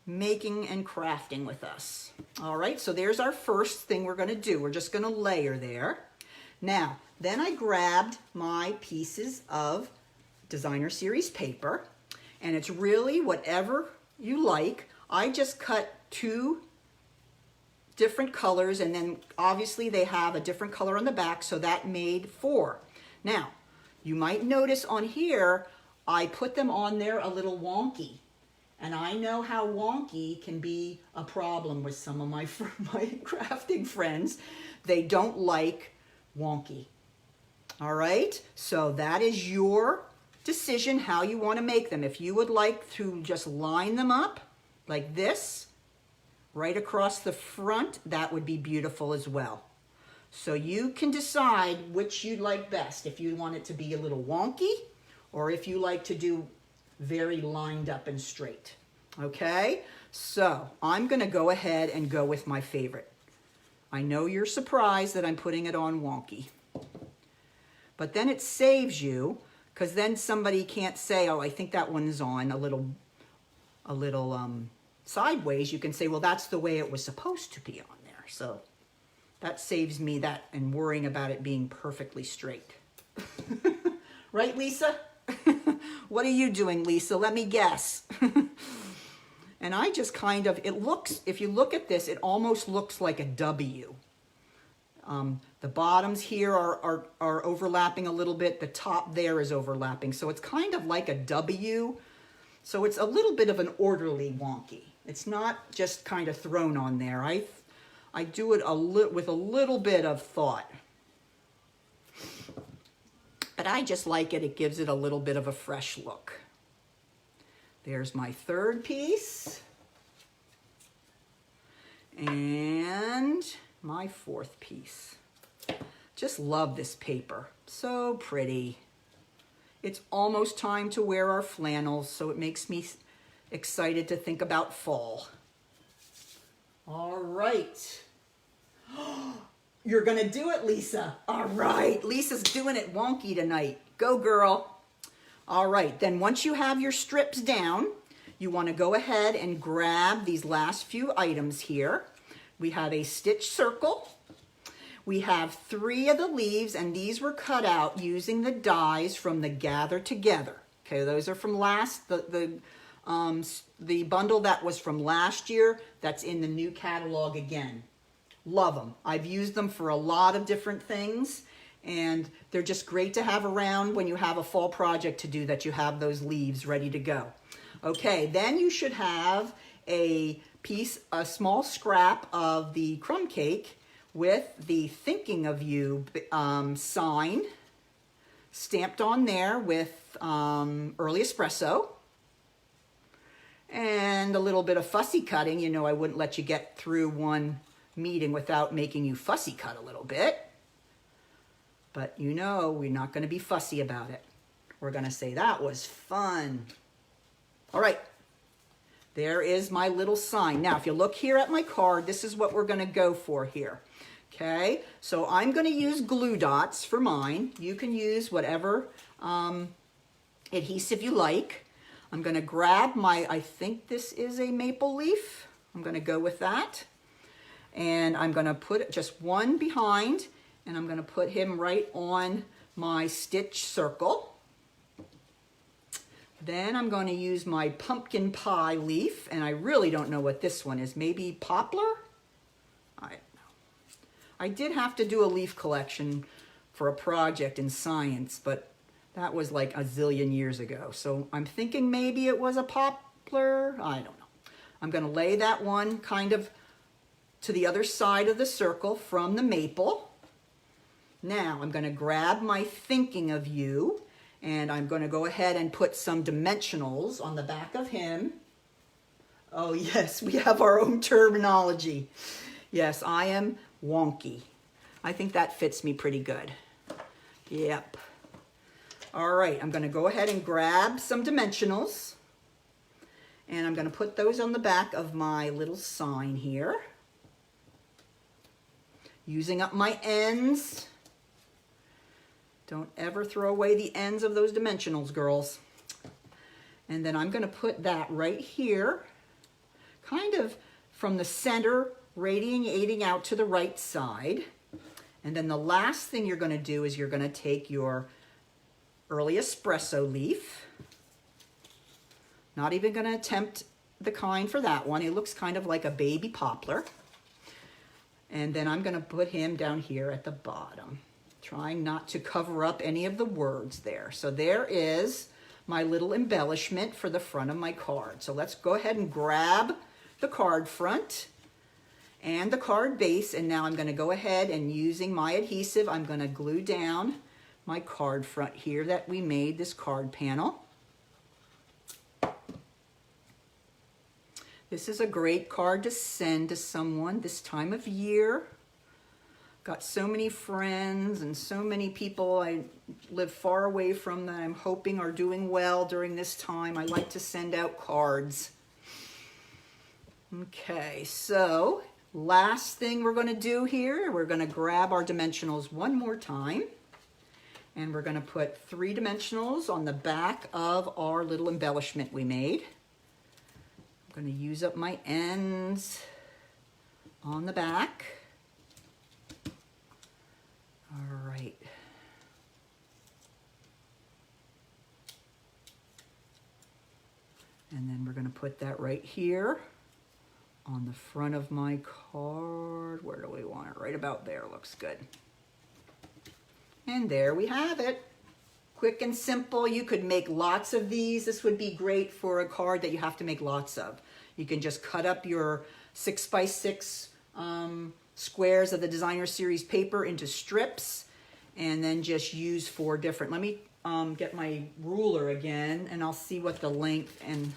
making and crafting with us. All right, so there's our first thing we're gonna do. We're just gonna layer there. Now, then I grabbed my pieces of Designer Series paper, and it's really whatever you like. I just cut 2 different colors, and then obviously they have a different color on the back, so that made 4. Now, you might notice on here, I put them on there a little wonky, and I know how wonky can be a problem with some of my crafting friends. They don't like wonky. All right, so that is your decision how you want to make them. If you would like to just line them up like this right across the front, that would be beautiful as well. So you can decide which you like best, if you want it to be a little wonky or if you like to do very lined up and straight. Okay, so I'm going to go ahead and go with my favorite. I know you're surprised that I'm putting it on wonky, but then it saves you, because then somebody can't say, oh, I think that one's on a little sideways. You can say, well, that's the way it was supposed to be on there. So that saves me that and worrying about it being perfectly straight. Right, Lisa? What are you doing, Lisa? Let me guess. And I just kind of, it looks, if you look at this, it almost looks like a W. The bottoms here are overlapping a little bit. The top there is overlapping. So it's kind of like a W. So it's a little bit of an orderly wonky. It's not just kind of thrown on there. I do it with a little bit of thought. But I just like it. It gives it a little bit of a fresh look. There's my third piece. And my fourth piece. Just love this paper. So pretty. It's almost time to wear our flannels, so it makes me excited to think about fall. All right. You're gonna do it, Lisa. All right, Lisa's doing it wonky tonight. Go, girl. All right, then once you have your strips down, you wanna go ahead and grab these last few items here. We have a stitch circle. We have 3 of the leaves, and these were cut out using the dies from the Gather Together. Okay, those are from the bundle that was from last year. That's in the new catalog again. Love them. I've used them for a lot of different things, and they're just great to have around when you have a fall project to do, that you have those leaves ready to go. Okay, then you should have a small scrap of the crumb cake with the Thinking of You sign stamped on there with early espresso, and a little bit of fussy cutting. You know, I wouldn't let you get through one meeting without making you fussy cut a little bit. But you know, we're not going to be fussy about it. We're going to say that was fun. All right. There is my little sign. Now, if you look here at my card, this is what we're going to go for here. Okay, so I'm going to use glue dots for mine. You can use whatever adhesive you like. I'm going to grab my, I think this is a maple leaf. I'm going to go with that. And I'm going to put just one behind, and I'm going to put him right on my stitch circle. Then I'm going to use my pumpkin pie leaf, and I really don't know what this one is. Maybe poplar? I don't know. I did have to do a leaf collection for a project in science, but that was like a zillion years ago. So I'm thinking maybe it was a poplar. I don't know. I'm going to lay that one kind of to the other side of the circle from the maple. Now I'm going to grab my thinking of you, and I'm going to go ahead and put some dimensionals on the back of him. Oh yes, we have our own terminology. Yes, I am wonky. I think that fits me pretty good. Yep. All right, I'm going to go ahead and grab some dimensionals, and I'm going to put those on the back of my little sign here. Using up my ends. Don't ever throw away the ends of those dimensionals, girls. And then I'm going to put that right here, kind of from the center, radiating out to the right side. And then the last thing you're going to do is you're going to take your early espresso leaf. Not even going to attempt the kind for that one. It looks kind of like a baby poplar. And then I'm going to put him down here at the bottom, trying not to cover up any of the words there. So there is my little embellishment for the front of my card. So let's go ahead and grab the card front and the card base, and now I'm going to go ahead and using my adhesive, I'm going to glue down my card front here that we made, this card panel. This is a great card to send to someone this time of year. Got so many friends and so many people I live far away from that I'm hoping are doing well during this time. I like to send out cards. Okay, so last thing we're going to do here, we're going to grab our dimensionals one more time. And we're going to put 3 dimensionals on the back of our little embellishment we made. I'm going to use up my ends on the back. All right. And then we're going to put that right here on the front of my card. Where do we want it? Right about there. Looks good. And there we have it. Quick and simple. You could make lots of these. This would be great for a card that you have to make lots of. You can just cut up your 6x6 squares of the Designer Series paper into strips and then just use 4 different. Let me get my ruler again and I'll see what the length and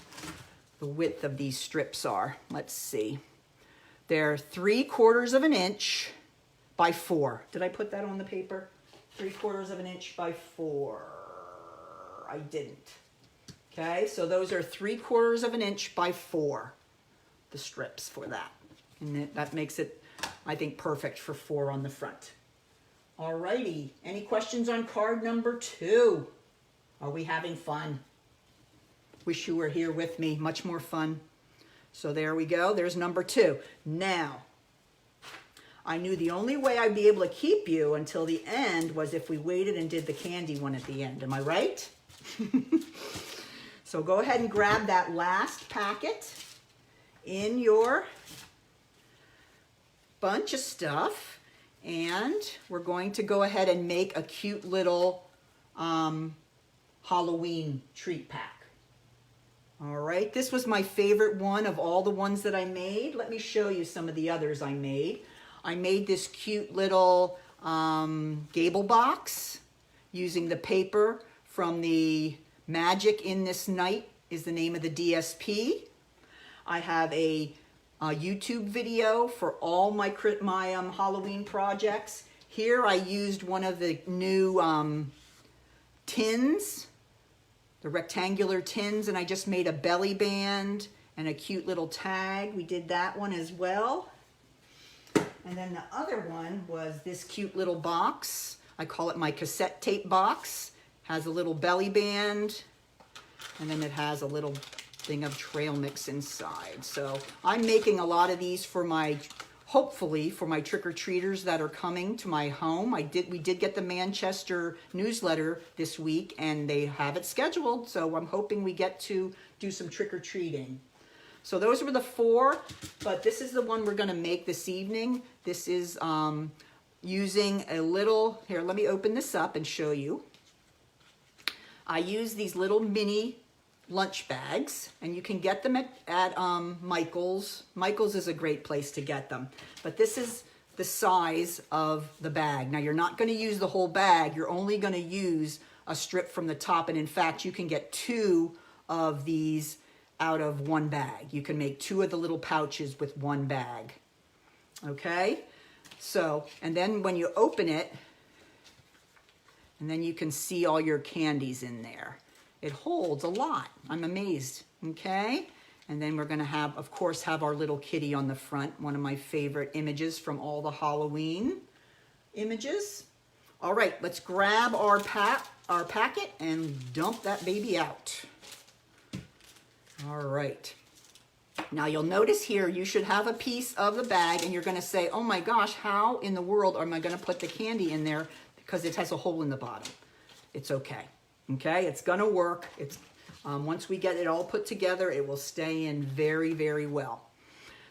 the width of these strips are. Let's see. They're 3/4 of an inch by 4. Did I put that on the paper? 3/4 of an inch by 4. I didn't. Okay, so those are 3/4 of an inch by 4, the strips for that. And that makes it, I think, perfect for 4 on the front. Alrighty, any questions on card number 2? Are we having fun? Wish you were here with me, much more fun. So there we go, there's number 2. Now, I knew the only way I'd be able to keep you until the end was if we waited and did the candy one at the end. Am I right? So go ahead and grab that last packet in your bunch of stuff, and we're going to go ahead and make a cute little Halloween treat pack. All right, this was my favorite one of all the ones that I made. Let me show you some of the others I made. I made this cute little gable box using the paper from the Magic in This Night is the name of the DSP. I have a YouTube video for all my Halloween projects, Here I used one of the new tins, the rectangular tins, and I just made a belly band and a cute little tag. We did that one as well. And then the other one was this cute little box. I call it my cassette tape box. Has a little belly band, and then it has a little thing of trail mix inside. So I'm making a lot of these for my, hopefully for my trick-or-treaters that are coming to my home. We did get the Manchester newsletter this week, and they have it scheduled, so I'm hoping we get to do some trick-or-treating. So those were the 4, but this is the one we're gonna make this evening. This is using a little, here, let me open this up and show you. I use these little mini lunch bags, and you can get them at Michael's. Michael's is a great place to get them. But this is the size of the bag. Now, you're not going to use the whole bag. You're only going to use a strip from the top. And in fact, you can get 2 of these out of one bag. You can make 2 of the little pouches with one bag. Okay? So, and then when you open it, and then you can see all your candies in there. It holds a lot. I'm amazed, okay? And then we're gonna have, of course, have our little kitty on the front, one of my favorite images from all the Halloween images. All right, let's grab our packet and dump that baby out. All right. Now you'll notice here, you should have a piece of the bag, and you're gonna say, oh my gosh, how in the world am I gonna put the candy in there? Because it has a hole in the bottom. It's okay. Okay, it's gonna work. It's once we get it all put together, it will stay in very, very well.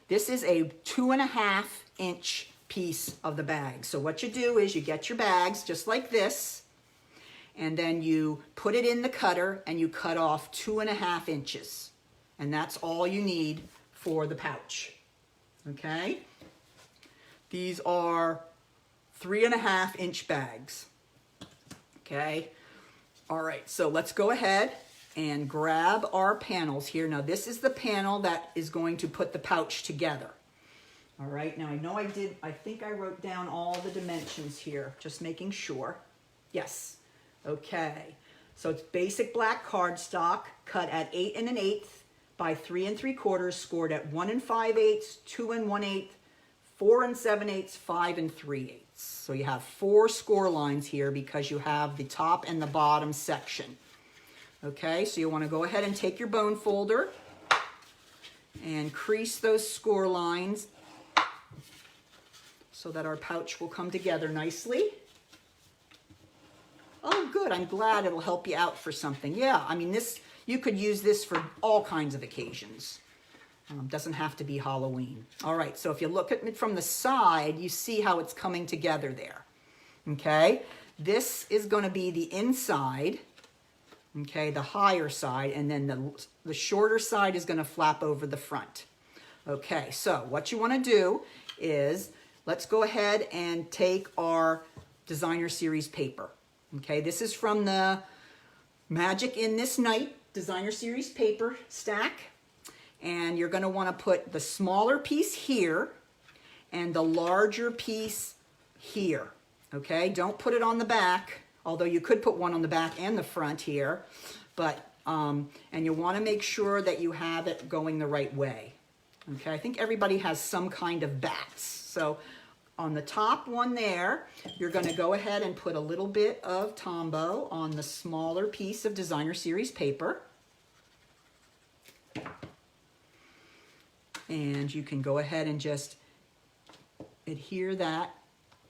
This is a 2.5-inch piece of the bag. So what you do is you get your bags just like this, and then you put it in the cutter and you cut off 2.5 inches. And that's all you need for the pouch. Okay? These are 3.5-inch bags. Okay? All right, so let's go ahead and grab our panels here. Now this is the panel that is going to put the pouch together. All right, now I think I wrote down all the dimensions here, just making sure. Yes, okay. So it's basic black cardstock, cut at 8 1/8 by 3 3/4, scored at 1 5/8, 2 1/8, 4 7/8, 5 3/8. So you have 4 score lines here because you have the top and the bottom section. Okay, so you want to go ahead and take your bone folder and crease those score lines so that our pouch will come together nicely. Oh, good. I'm glad it'll help you out for something. Yeah, I mean, you could use this for all kinds of occasions. Doesn't have to be Halloween. All right, so if you look at it from the side, you see how it's coming together there. Okay, this is going to be the inside, okay, the higher side, and then the shorter side is going to flap over the front. Okay, so what you want to do is, let's go ahead and take our designer series paper. Okay, this is from the Magic in This Night designer series paper stack. And you're going to want to put the smaller piece here and the larger piece here. Okay, don't put it on the back, although you could put one on the back and the front here. But, and you want to make sure that you have it going the right way. Okay, I think everybody has some kind of bats. So on the top one there, you're going to go ahead and put a little bit of Tombow on the smaller piece of designer series paper. And you can go ahead and just adhere that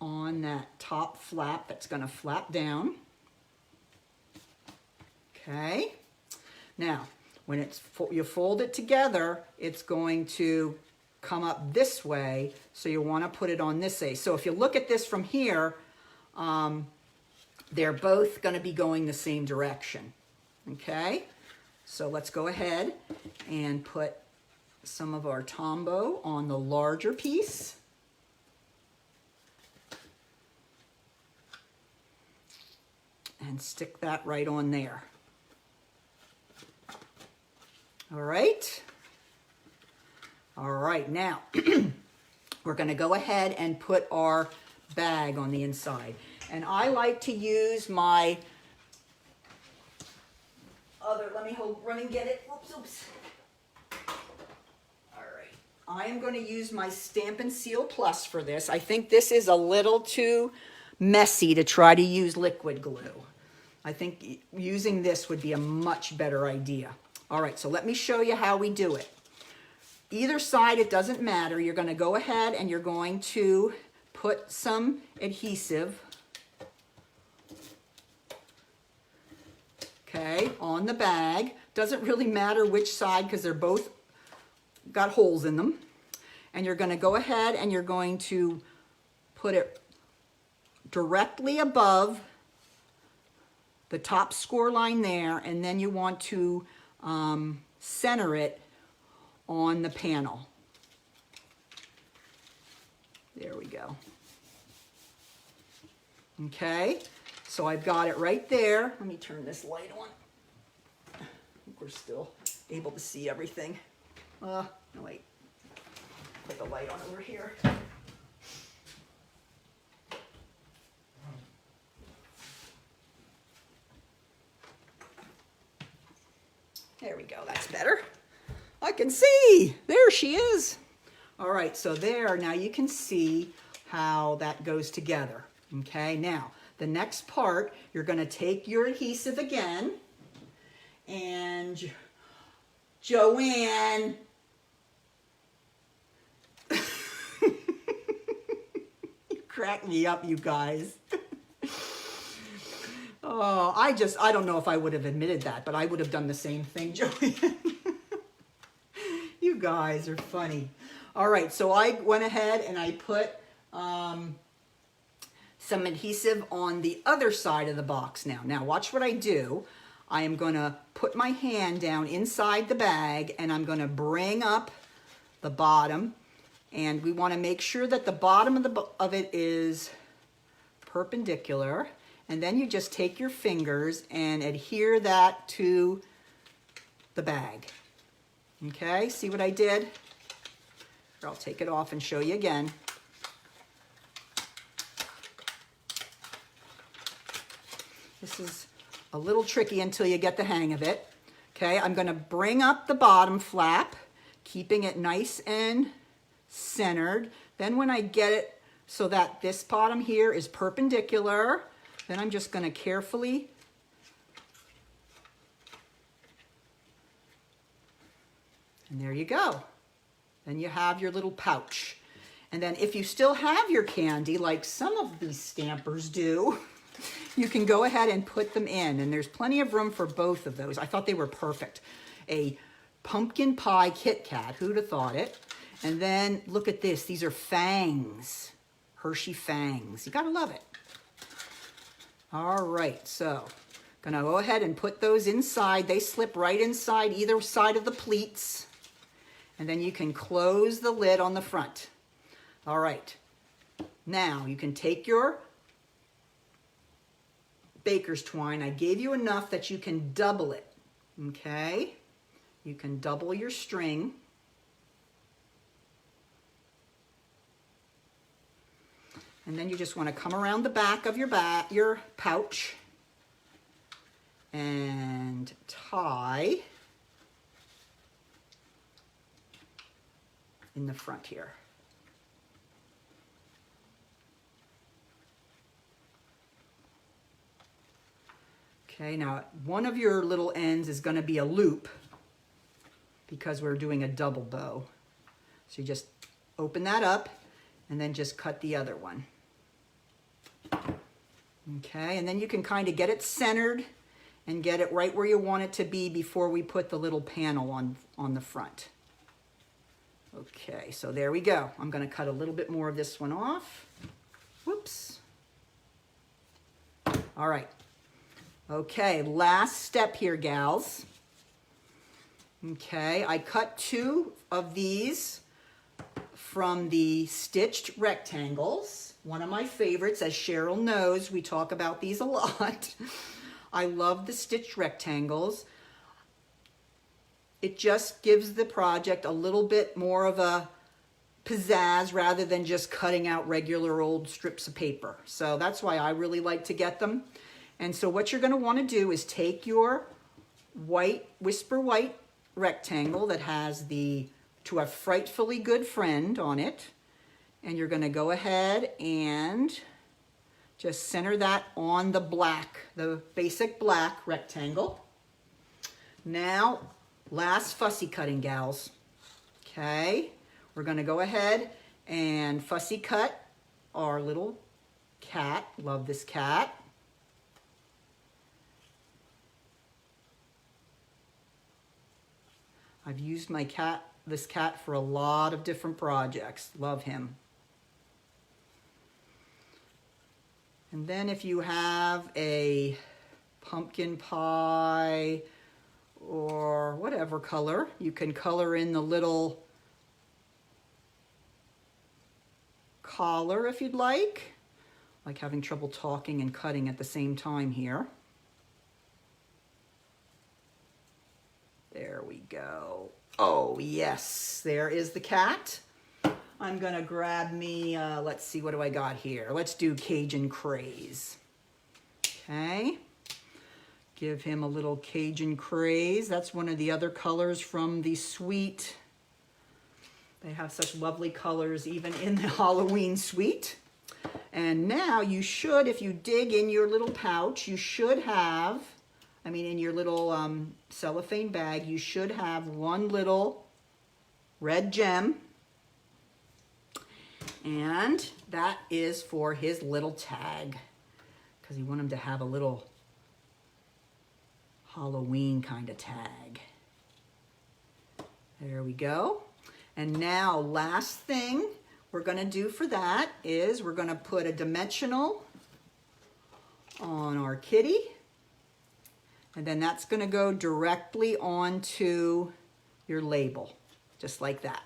on that top flap that's going to flap down. Okay. Now, when you fold it together, it's going to come up this way, so you want to put it on this way. So if you look at this from here, they're both going to be going the same direction. Okay. So let's go ahead and put some of our Tombow on the larger piece. And stick that right on there. All right. All right, now we're going to go ahead and put our bag on the inside. And I like to use my other, let me run and get it. Oops. All right. I am going to use my Stampin' Seal Plus for this. I think this is a little too messy to try to use liquid glue. I think using this would be a much better idea. All right, so let me show you how we do it. Either side, it doesn't matter. You're going to go ahead and you're going to put some adhesive, okay, on the bag. Doesn't really matter which side because they're both got holes in them. And you're going to go ahead and you're going to put it directly above the top score line there, and then you want to center it on the panel. There we go. Okay, so I've got it right there. Let me turn this light on. I think we're still able to see everything. No, wait. Put the light on over here. There we go, that's better. I can see, there she is. All right, so there, now you can see how that goes together. Okay, now the next part, you're gonna take your adhesive again, and Joanne, you crack me up, you guys. Oh, I don't know if I would have admitted that, but I would have done the same thing, Joanne. You guys are funny. All right, so I went ahead and I put some adhesive on the other side of the box now. Now, watch what I do. I am going to put my hand down inside the bag, and I'm going to bring up the bottom, and we want to make sure that the bottom of it is perpendicular. And then you just take your fingers and adhere that to the bag. Okay, see what I did? Here, I'll take it off and show you again. This is a little tricky until you get the hang of it. Okay, I'm going to bring up the bottom flap, keeping it nice and centered. Then when I get it so that this bottom here is perpendicular, then I'm just going to carefully and there you go. Then you have your little pouch. And then if you still have your candy, like some of these stampers do, you can go ahead and put them in. And there's plenty of room for both of those. I thought they were perfect. A pumpkin pie Kit Kat, who'd have thought it? And then look at this. These are fangs, Hershey fangs. You gotta love it. All right, so gonna go ahead and put those inside. They slip right inside either side of the pleats. And then you can close the lid on the front. All right, now you can take your baker's twine. I gave you enough that you can double it, okay? You can double your string. And then you just want to come around the back of your pouch and tie in the front here. Okay, now one of your little ends is going to be a loop because we're doing a double bow. So you just open that up and then just cut the other one. Okay, and then you can kind of get it centered and get it right where you want it to be before we put the little panel on the front. Okay, so there we go. I'm going to cut a little bit more of this one off. Whoops. All right. Okay, last step here, gals. Okay, I cut 2 of these from the stitched rectangles. One of my favorites, as Cheryl knows, we talk about these a lot. I love the stitched rectangles. It just gives the project a little bit more of a pizzazz rather than just cutting out regular old strips of paper. So that's why I really like to get them. And so what you're going to want to do is take your white, Whisper White rectangle that has the "To a Frightfully Good Friend" on it, and you're going to go ahead and just center that on the black, the basic black rectangle. Now, last fussy cutting, gals. Okay, we're going to go ahead and fussy cut our little cat. Love this cat. I've used this cat for a lot of different projects. Love him. And then if you have a pumpkin pie or whatever color, you can color in the little collar if you'd like having trouble talking and cutting at the same time here. There we go. Oh, yes, there is the cat. I'm gonna grab me, let's see, what do I got here? Let's do Cajun Craze. Okay, give him a little Cajun Craze. That's one of the other colors from the suite. They have such lovely colors even in the Halloween suite. And now you should, if you dig in your little pouch, you should have, in your little cellophane bag, you should have one little red gem. And that is for his little tag, because you want him to have a little Halloween kind of tag. There we go. And now, last thing we're going to do for that is we're going to put a dimensional on our kitty. And then that's going to go directly onto your label, just like that.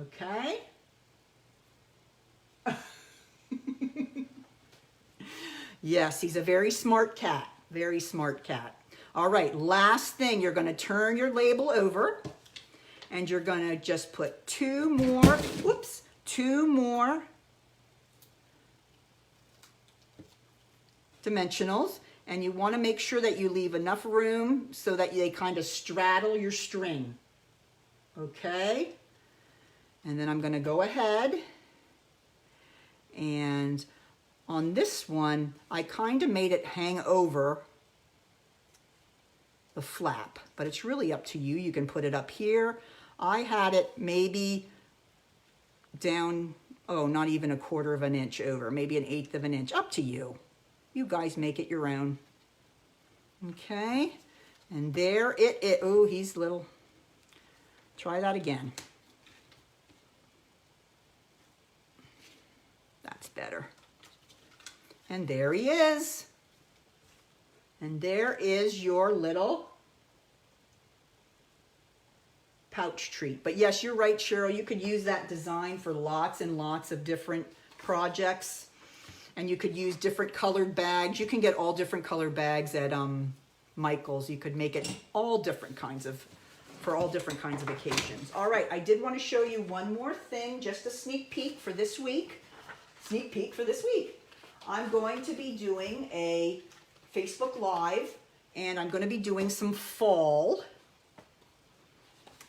Okay. Yes, he's a very smart cat. Very smart cat. All right, last thing, you're going to turn your label over and you're going to just put two more dimensionals, and you want to make sure that you leave enough room so that they kind of straddle your string. Okay? And then I'm going to go ahead and on this one, I kind of made it hang over the flap, but it's really up to you. You can put it up here. I had it maybe down, not even 1/4 of an inch over, maybe 1/8 of an inch, up to you. You guys make it your own. Okay, and there it is. Oh, he's little. Try that again. That's better. And there he is. And there is your little pouch treat. But yes, you're right, Cheryl. You could use that design for lots and lots of different projects. And you could use different colored bags. You can get all different colored bags at Michael's. You could make it all different kinds of, for all different kinds of occasions. All right, I did want to show you one more thing, just a sneak peek for this week. Sneak peek for this week. I'm going to be doing a Facebook Live, and I'm going to be doing some fall.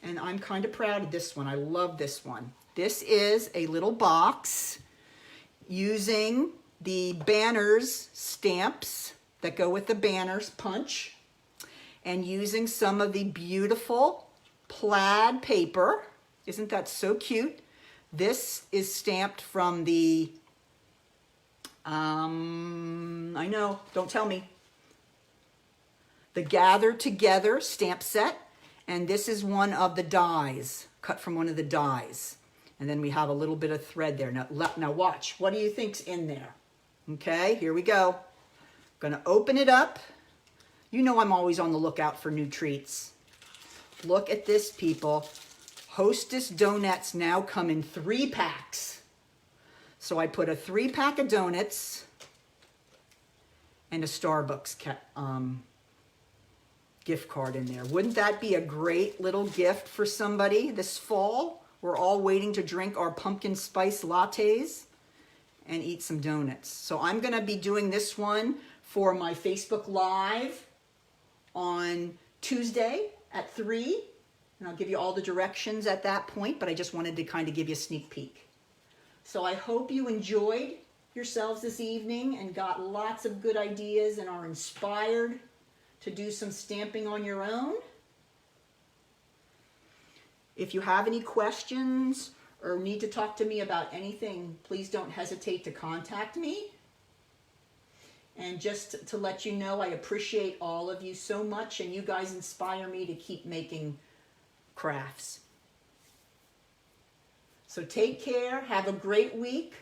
And I'm kind of proud of this one. I love this one. This is a little box using the banners stamps that go with the banners punch, and using some of the beautiful plaid paper. Isn't that so cute? This is stamped from the, I know, don't tell me, the Gather Together stamp set. And this is one of the dies, cut from one of the dies. And then we have a little bit of thread there. Now watch, what do you think's in there? Okay, here we go. Gonna open it up. You know I'm always on the lookout for new treats. Look at this, people. Hostess donuts now come in 3 packs. So I put a 3-pack of donuts and a Starbucks gift card in there. Wouldn't that be a great little gift for somebody this fall? We're all waiting to drink our pumpkin spice lattes and eat some donuts. So I'm going to be doing this one for my Facebook Live on Tuesday at 3. And I'll give you all the directions at that point, but I just wanted to kind of give you a sneak peek. So I hope you enjoyed yourselves this evening and got lots of good ideas and are inspired to do some stamping on your own. If you have any questions or need to talk to me about anything, please don't hesitate to contact me. And just to let you know, I appreciate all of you so much, and you guys inspire me to keep making crafts. So take care. Have a great week.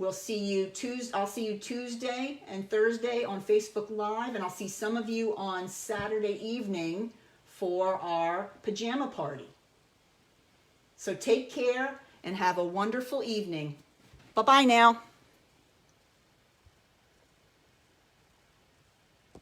I'll see you Tuesday and Thursday on Facebook Live, and I'll see some of you on Saturday evening for our pajama party. So take care and have a wonderful evening. Bye-bye now.